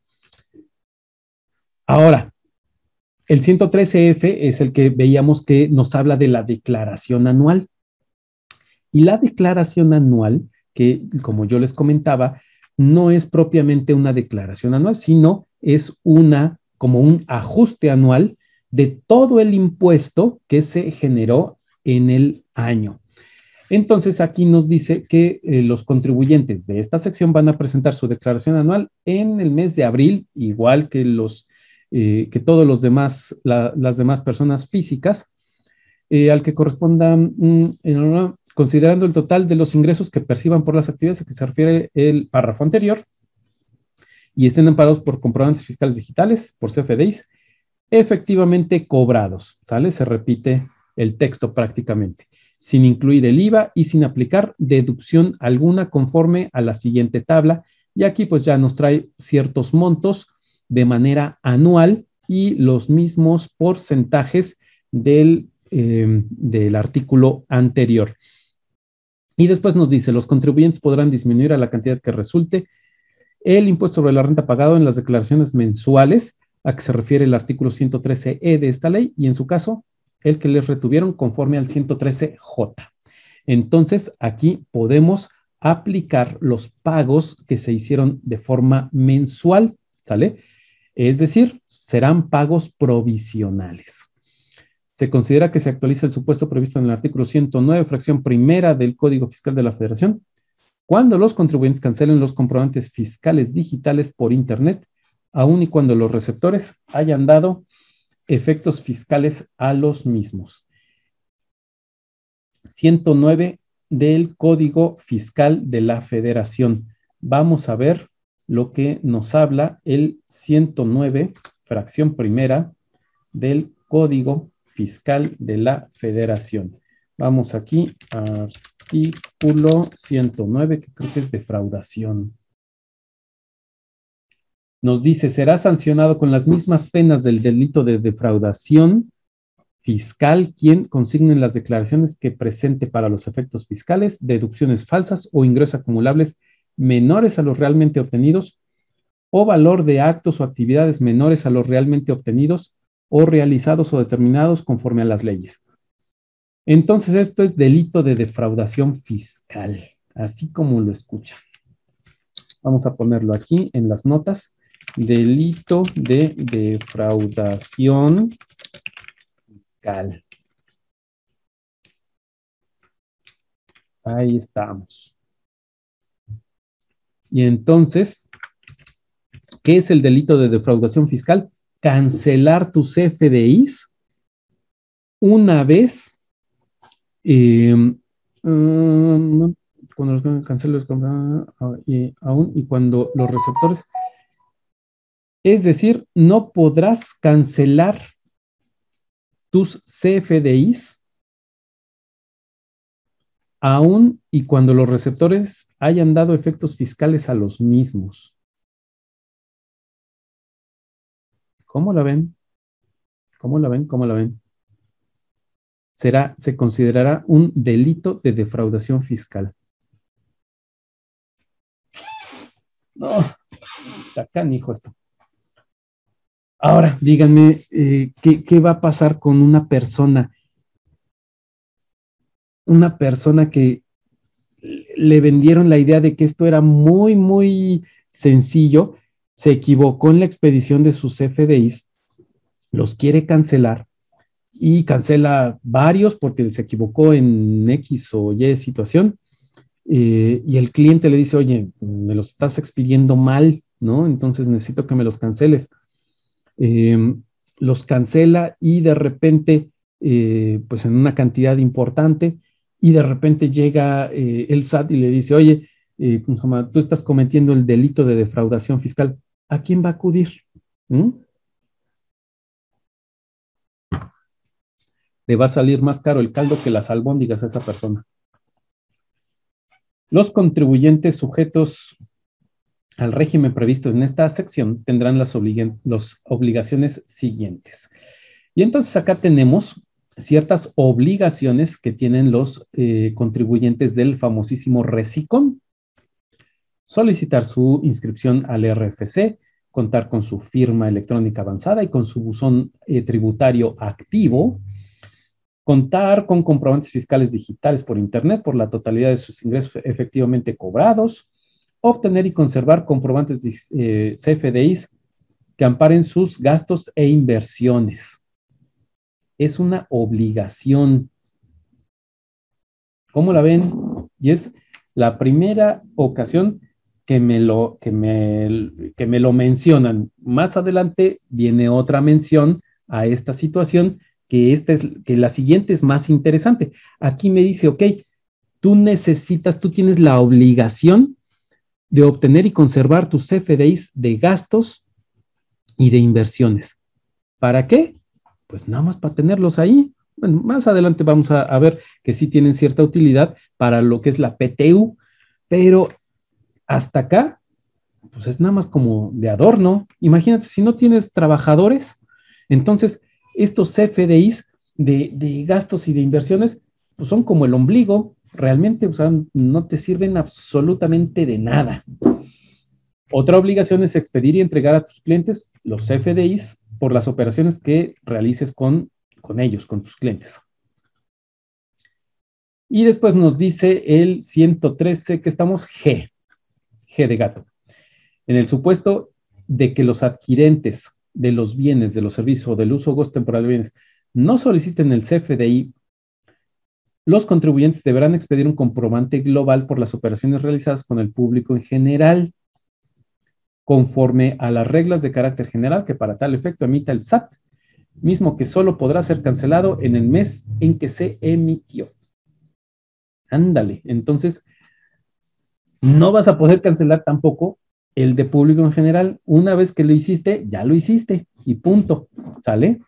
Ahora, el 113F es el que veíamos que nos habla de la declaración anual. Y la declaración anual, que como yo les comentaba, no es propiamente una declaración anual, sino es como un ajuste anual de todo el impuesto que se generó en el año. Entonces, aquí nos dice que los contribuyentes de esta sección van a presentar su declaración anual en el mes de abril, igual que que todos los demás, las demás personas físicas, al que correspondan, considerando el total de los ingresos que perciban por las actividades a que se refiere el párrafo anterior y estén amparados por comprobantes fiscales digitales, por CFDIs, efectivamente cobrados, ¿sale? Se repite el texto prácticamente, sin incluir el IVA y sin aplicar deducción alguna conforme a la siguiente tabla. Y aquí pues ya nos trae ciertos montos de manera anual y los mismos porcentajes del artículo anterior. Y después nos dice, los contribuyentes podrán disminuir a la cantidad que resulte el impuesto sobre la renta pagado en las declaraciones mensuales a que se refiere el artículo 113E de esta ley y en su caso, el que les retuvieron conforme al 113J. Entonces, aquí podemos aplicar los pagos que se hicieron de forma mensual, ¿sale? Es decir, serán pagos provisionales. Se considera que se actualiza el supuesto previsto en el artículo 109, fracción primera del Código Fiscal de la Federación, cuando los contribuyentes cancelen los comprobantes fiscales digitales por Internet, aun y cuando los receptores hayan dado efectos fiscales a los mismos. 109 del Código Fiscal de la Federación. Vamos a ver lo que nos habla el 109, fracción primera del Código Fiscal de la Federación. Vamos aquí a artículo 109, que creo que es defraudación. Nos dice, será sancionado con las mismas penas del delito de defraudación fiscal quien consigne en las declaraciones que presente para los efectos fiscales deducciones falsas o ingresos acumulables menores a los realmente obtenidos o valor de actos o actividades menores a los realmente obtenidos o realizados o determinados conforme a las leyes. Entonces, esto es delito de defraudación fiscal, así como lo escuchan. Vamos a ponerlo aquí en las notas. Delito de defraudación fiscal. Ahí estamos. Y entonces, ¿qué es el delito de defraudación fiscal? Cancelar tus CFDIs una vez cuando los cancelos aún y cuando los receptores, es decir, no podrás cancelar tus CFDIs aún y cuando los receptores hayan dado efectos fiscales a los mismos. ¿Cómo la ven? ¿Cómo la ven? ¿Cómo la ven? Se considerará un delito de defraudación fiscal. No, está canijo esto. Ahora, díganme, ¿qué va a pasar con una persona? Una persona que le vendieron la idea de que esto era muy, muy sencillo, se equivocó en la expedición de sus FDIs, los quiere cancelar y cancela varios porque se equivocó en X o Y situación, y el cliente le dice, oye, me los estás expidiendo mal, ¿no? Entonces necesito que me los canceles. Eh, los cancela y de repente, pues en una cantidad importante, y de repente llega el SAT y le dice, oye, tú estás cometiendo el delito de defraudación fiscal. ¿A quién va a acudir? ¿Mm? Le va a salir más caro el caldo que las albóndigas a esa persona. Los contribuyentes sujetos al régimen previsto en esta sección tendrán las obligaciones siguientes. Y entonces acá tenemos ciertas obligaciones que tienen los contribuyentes del famosísimo RECICOM. Solicitar su inscripción al RFC, contar con su firma electrónica avanzada y con su buzón tributario activo, contar con comprobantes fiscales digitales por Internet por la totalidad de sus ingresos efectivamente cobrados, obtener y conservar comprobantes de CFDIs que amparen sus gastos e inversiones. Es una obligación. ¿Cómo la ven? Y es la primera ocasión que me lo mencionan. Más adelante viene otra mención a esta situación, que la siguiente es más interesante. Aquí me dice, ok, tú tienes la obligación de obtener y conservar tus CFDIs de gastos y de inversiones. ¿Para qué? Pues nada más para tenerlos ahí. Bueno, más adelante vamos a ver que sí tienen cierta utilidad para lo que es la PTU, pero hasta acá, pues es nada más como de adorno. Imagínate, si no tienes trabajadores, entonces estos CFDIs de gastos y de inversiones, pues son como el ombligo, realmente, o sea, no te sirven absolutamente de nada. Otra obligación es expedir y entregar a tus clientes los CFDIs por las operaciones que realices con ellos, con tus clientes. Y después nos dice el 113 que estamos G de gato. En el supuesto de que los adquirentes de los bienes, de los servicios o del uso o gozo temporal de bienes no soliciten el CFDI, los contribuyentes deberán expedir un comprobante global por las operaciones realizadas con el público en general, conforme a las reglas de carácter general que para tal efecto emita el SAT, mismo que solo podrá ser cancelado en el mes en que se emitió. Ándale, entonces no vas a poder cancelar tampoco el de público en general. Una vez que lo hiciste, ya lo hiciste y punto, ¿sale?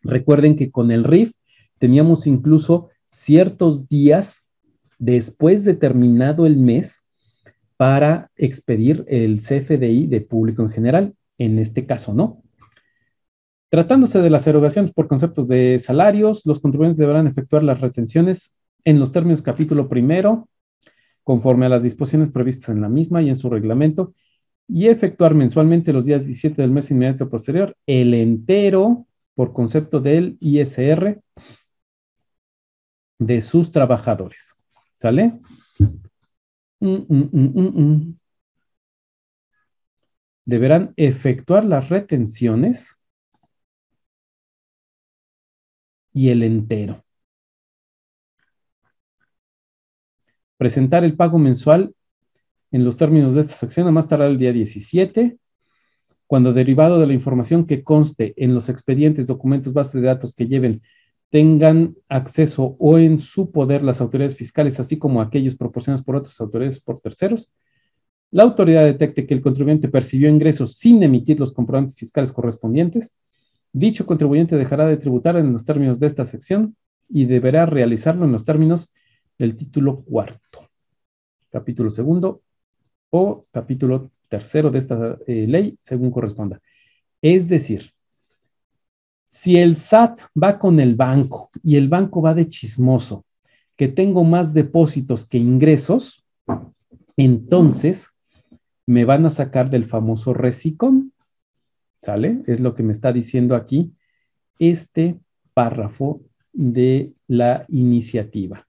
Recuerden que con el RIF teníamos incluso ciertos días después de terminado el mes para expedir el CFDI de público en general. En este caso, no. Tratándose de las erogaciones por conceptos de salarios, los contribuyentes deberán efectuar las retenciones en los términos capítulo primero, conforme a las disposiciones previstas en la misma y en su reglamento, y efectuar mensualmente los días 17 del mes inmediato posterior, el entero por concepto del ISR de sus trabajadores. ¿Sale? Deberán efectuar las retenciones y el entero. Presentar el pago mensual en los términos de esta sección a más tardar el día 17, cuando derivado de la información que conste en los expedientes, documentos, bases de datos que lleven, tengan acceso o en su poder las autoridades fiscales, así como aquellos proporcionados por otras autoridades por terceros, la autoridad detecte que el contribuyente percibió ingresos sin emitir los comprobantes fiscales correspondientes, dicho contribuyente dejará de tributar en los términos de esta sección y deberá realizarlo en los términos del título cuarto, capítulo segundo o capítulo tercero de esta ley, según corresponda. Es decir, si el SAT va con el banco y el banco va de chismoso, que tengo más depósitos que ingresos, entonces me van a sacar del famoso RECICOM. ¿sale? Es lo que me está diciendo aquí este párrafo de la iniciativa.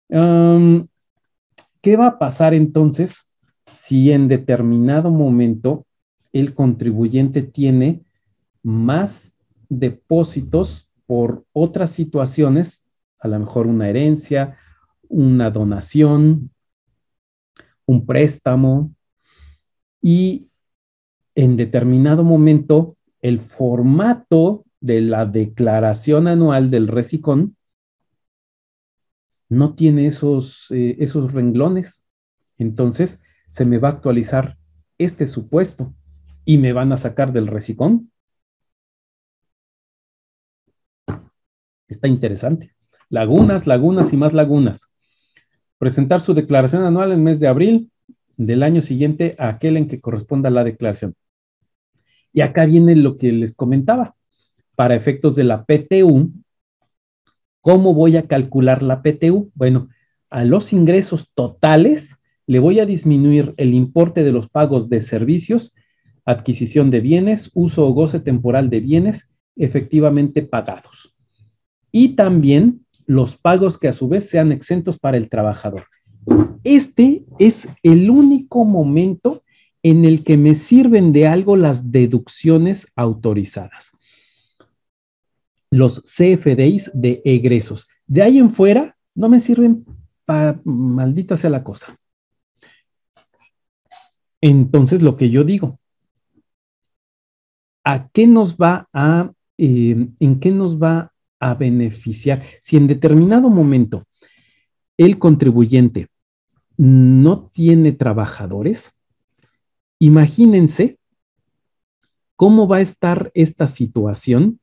¿Qué va a pasar entonces si en determinado momento el contribuyente tiene más depósitos por otras situaciones, a lo mejor una herencia, una donación, un préstamo, y en determinado momento el formato de la declaración anual del RECICON no tiene esos renglones? Entonces se me va a actualizar este supuesto y me van a sacar del RECICON. Está interesante. Lagunas, lagunas y más lagunas. Presentar su declaración anual en el mes de abril del año siguiente a aquel en que corresponda la declaración. Y acá viene lo que les comentaba. Para efectos de la PTU, ¿cómo voy a calcular la PTU? Bueno, a los ingresos totales le voy a disminuir el importe de los pagos de servicios, adquisición de bienes, uso o goce temporal de bienes efectivamente pagados. Y también los pagos que a su vez sean exentos para el trabajador. Este es el único momento en el que me sirven de algo las deducciones autorizadas. Los CFDIs de egresos. De ahí en fuera no me sirven para maldita sea la cosa. Entonces, lo que yo digo, ¿a qué nos va a, en qué nos va a beneficiar? Si en determinado momento el contribuyente no tiene trabajadores, imagínense cómo va a estar esta situación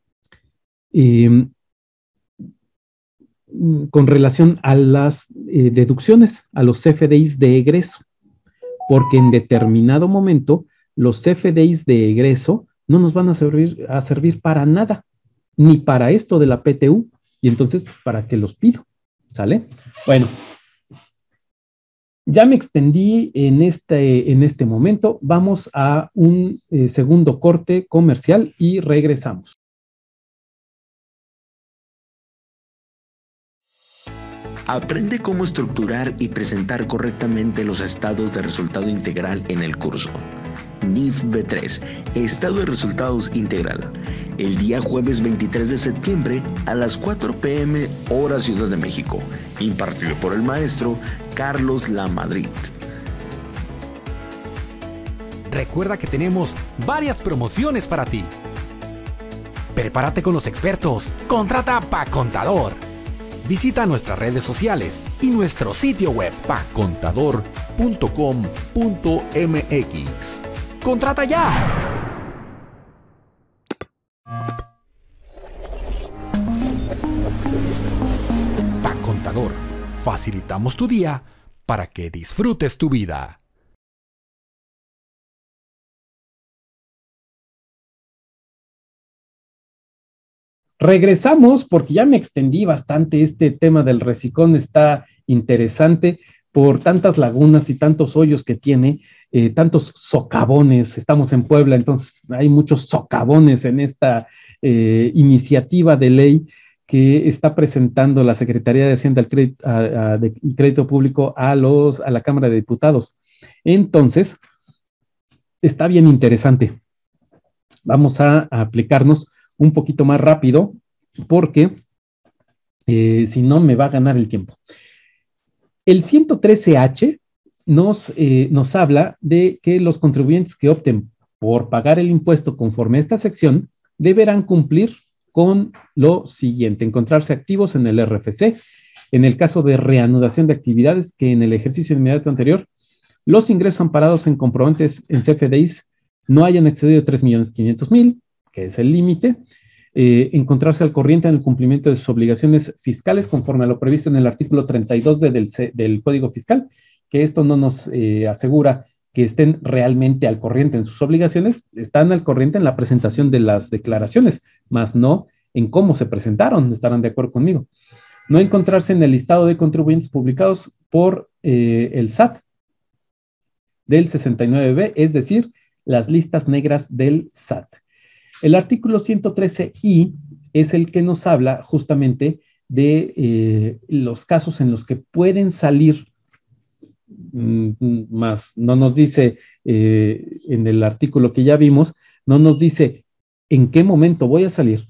con relación a las deducciones, a los CFDIs de egreso, porque en determinado momento los CFDIs de egreso no nos van a servir para nada, ni para esto de la PTU, y entonces, ¿para qué los pido? ¿Sale? Bueno, ya me extendí en este momento. Vamos a un segundo corte comercial y regresamos. Aprende cómo estructurar y presentar correctamente los estados de resultado integral en el curso NIF B3, Estado de Resultados Integral, el día jueves 23 de septiembre a las 4 p.m. hora Ciudad de México, impartido por el maestro Carlos Lamadrid. Recuerda que tenemos varias promociones para ti. Prepárate con los expertos. Contrata Pacontador. Visita nuestras redes sociales y nuestro sitio web pacontador.com.mx. ¡Contrata ya! Pacontador. Facilitamos tu día para que disfrutes tu vida. Regresamos porque ya me extendí bastante. Este tema del RECICON está interesante por tantas lagunas y tantos hoyos que tiene, tantos socavones. Estamos en Puebla, entonces hay muchos socavones en esta iniciativa de ley que está presentando la Secretaría de Hacienda y Crédito Público a la Cámara de Diputados. Entonces, está bien interesante. Vamos a aplicarnos un poquito más rápido, porque si no me va a ganar el tiempo. El 113H nos habla de que los contribuyentes que opten por pagar el impuesto conforme a esta sección deberán cumplir con lo siguiente: encontrarse activos en el RFC, en el caso de reanudación de actividades que en el ejercicio inmediato anterior los ingresos amparados en comprobantes en CFDIs no hayan excedido 3.500.000, que es el límite. Encontrarse al corriente en el cumplimiento de sus obligaciones fiscales conforme a lo previsto en el artículo 32 del Código Fiscal, que esto no nos asegura que estén realmente al corriente en sus obligaciones. Están al corriente en la presentación de las declaraciones, más no en cómo se presentaron. Estarán de acuerdo conmigo. No encontrarse en el listado de contribuyentes publicados por el SAT del 69B, es decir, las listas negras del SAT. El artículo 113I es el que nos habla justamente de los casos en los que pueden salir, más no nos dice en el artículo que ya vimos, no nos dice en qué momento voy a salir,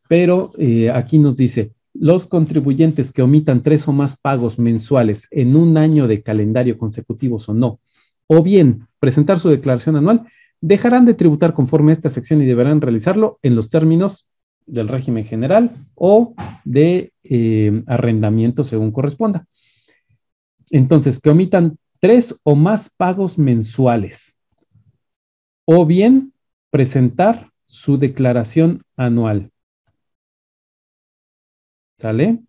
pero aquí nos dice, los contribuyentes que omitan 3 o más pagos mensuales en un año de calendario consecutivos o no, o bien presentar su declaración anual, dejarán de tributar conforme a esta sección y deberán realizarlo en los términos del régimen general o de arrendamiento según corresponda. Entonces, que omitan 3 o más pagos mensuales o bien presentar su declaración anual. ¿Sale?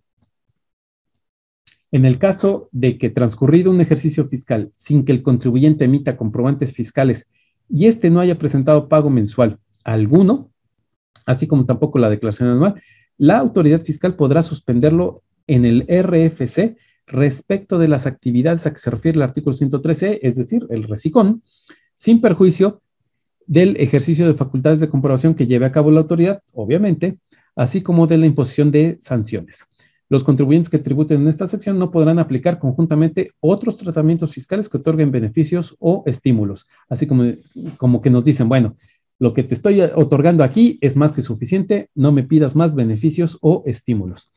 En el caso de que transcurrido un ejercicio fiscal sin que el contribuyente emita comprobantes fiscales y este no haya presentado pago mensual alguno, así como tampoco la declaración anual, la autoridad fiscal podrá suspenderlo en el RFC respecto de las actividades a que se refiere el artículo 113, es decir, el RECICON, sin perjuicio del ejercicio de facultades de comprobación que lleve a cabo la autoridad, obviamente, así como de la imposición de sanciones. Los contribuyentes que tributen en esta sección no podrán aplicar conjuntamente otros tratamientos fiscales que otorguen beneficios o estímulos, así como que nos dicen, bueno, lo que te estoy otorgando aquí es más que suficiente, no me pidas más beneficios o estímulos.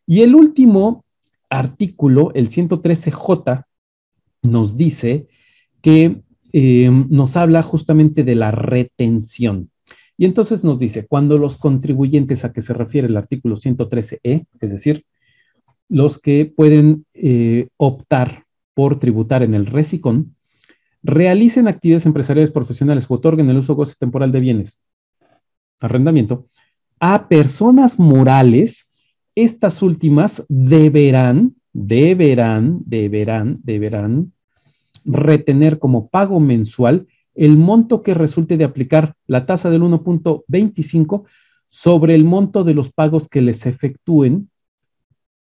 Y el último artículo, el 113J, nos dice que nos habla justamente de la retención. Y entonces nos dice, cuando los contribuyentes a que se refiere el artículo 113E, es decir, los que pueden optar por tributar en el RECICON, realicen actividades empresariales profesionales o otorguen el uso o goce temporal de bienes, arrendamiento, a personas morales, estas últimas deberán retener como pago mensual el monto que resulte de aplicar la tasa del 1.25 sobre el monto de los pagos que les efectúen,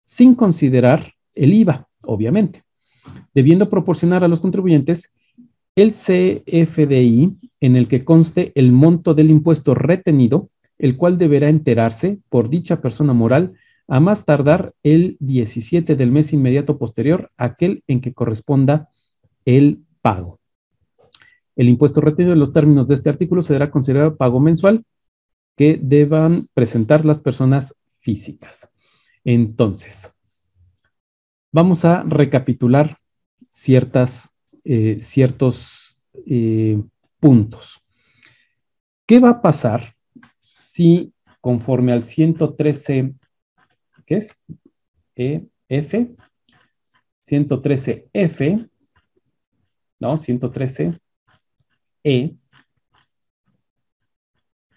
sin considerar el IVA, obviamente, debiendo proporcionar a los contribuyentes el CFDI en el que conste el monto del impuesto retenido, el cual deberá enterarse por dicha persona moral a más tardar el 17 del mes inmediato posterior a aquel en que corresponda el pago. El impuesto retenido en los términos de este artículo será considerado pago mensual que deban presentar las personas físicas. Entonces, vamos a recapitular ciertos puntos. ¿Qué va a pasar si conforme al 113, ¿qué es? F, 113F, no, 113E,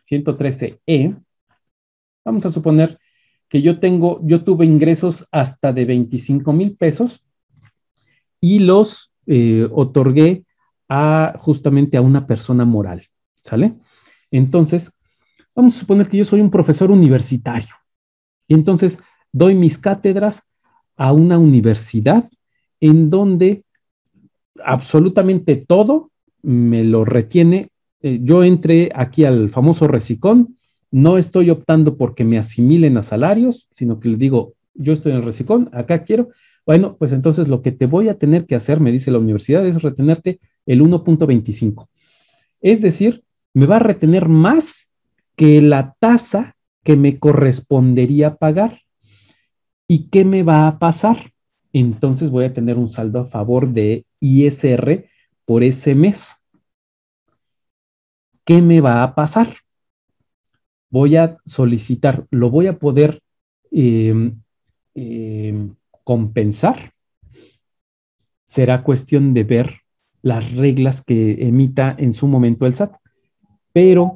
113E, vamos a suponer que yo tuve ingresos hasta de 25,000 pesos y los otorgué justamente a una persona moral, ¿sale? Entonces, vamos a suponer que yo soy un profesor universitario y entonces doy mis cátedras a una universidad en donde absolutamente todo me lo retiene. Yo entré aquí al famoso RECICON, no estoy optando porque me asimilen a salarios, sino que le digo, yo estoy en el RECICON, acá quiero. Bueno, pues entonces lo que te voy a tener que hacer, me dice la universidad, es retenerte el 1.25. Es decir, me va a retener más que la tasa que me correspondería pagar. ¿Y qué me va a pasar? Entonces voy a tener un saldo a favor de ISR por ese mes. ¿Qué me va a pasar? Voy a solicitar, lo voy a poder compensar. Será cuestión de ver las reglas que emita en su momento el SAT. Pero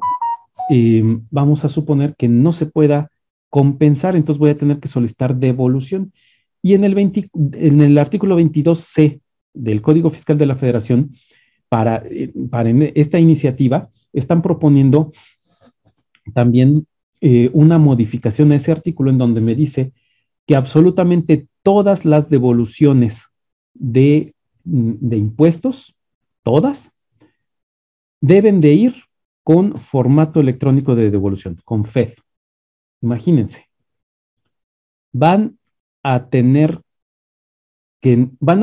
vamos a suponer que no se pueda compensar, entonces voy a tener que solicitar devolución. Y en el artículo 22C del Código Fiscal de la Federación, para esta iniciativa, están proponiendo también una modificación a ese artículo en donde me dice que absolutamente todas las devoluciones de impuestos, todas, deben de ir con formato electrónico de devolución, con FED. Imagínense, van a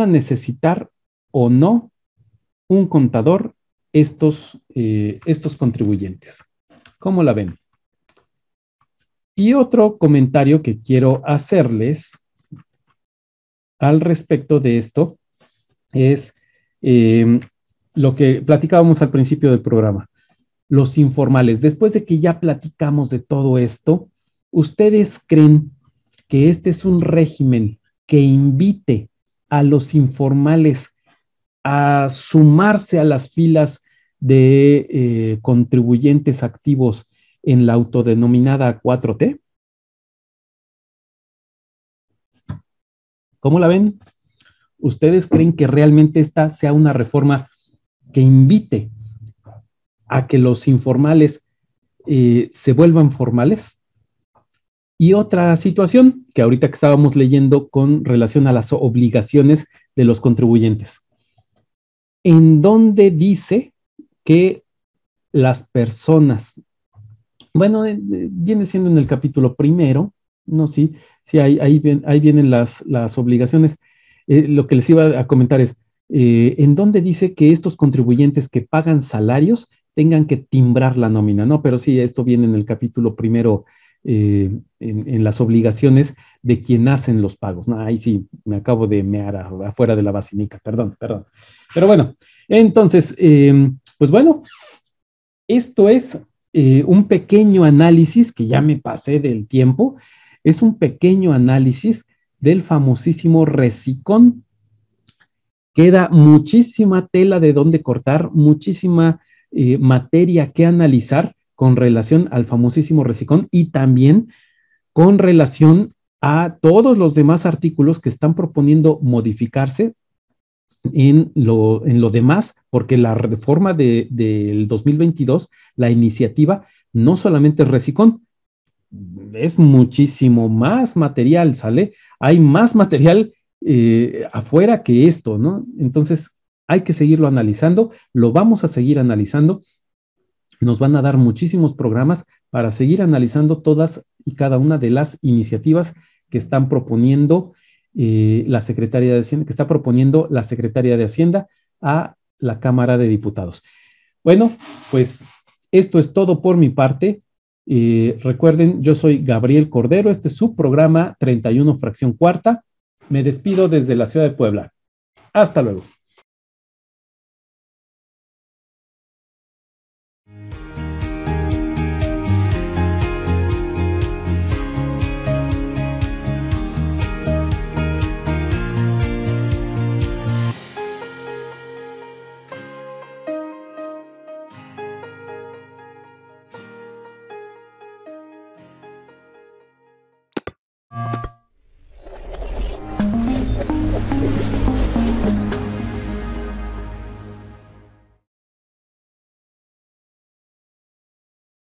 necesitar o no un contador estos contribuyentes. ¿Cómo la ven? Y otro comentario que quiero hacerles al respecto de esto es lo que platicábamos al principio del programa, los informales. Después de que ya platicamos de todo esto, ¿ustedes creen que este es un régimen que invite a los informales a sumarse a las filas de contribuyentes activos en la autodenominada 4T? ¿Cómo la ven? ¿Ustedes creen que realmente esta sea una reforma que invite a que los informales se vuelvan formales? Y otra situación que ahorita que estábamos leyendo con relación a las obligaciones de los contribuyentes. ¿En dónde dice que las personas, bueno, viene siendo en el capítulo primero, no, sí, ahí vienen las obligaciones. Lo que les iba a comentar es, ¿en dónde dice que estos contribuyentes que pagan salarios tengan que timbrar la nómina? No, pero sí, esto viene en el capítulo primero, en las obligaciones de quien hacen los pagos. No, ahí sí, me acabo de mear afuera de la basinica, perdón. Pero bueno, entonces, pues bueno, esto es un pequeño análisis, que ya me pasé del tiempo, es un pequeño análisis del famosísimo Recicón. Queda muchísima tela de dónde cortar, muchísima materia que analizar con relación al famosísimo Recicón y también con relación a todos los demás artículos que están proponiendo modificarse en lo demás, porque la reforma del 2022, la iniciativa, no solamente es Recicón, es muchísimo más material, ¿sale? Hay más material afuera que esto, ¿no? Entonces, hay que seguirlo analizando, lo vamos a seguir analizando, nos van a dar muchísimos programas para seguir analizando todas y cada una de las iniciativas que están proponiendo la Secretaría de Hacienda, que está proponiendo la Secretaría de Hacienda a la Cámara de Diputados. Bueno, pues esto es todo por mi parte. Recuerden, yo soy Gabriel Cordero, este es su programa 31 fracción cuarta. Me despido desde la ciudad de Puebla. Hasta luego.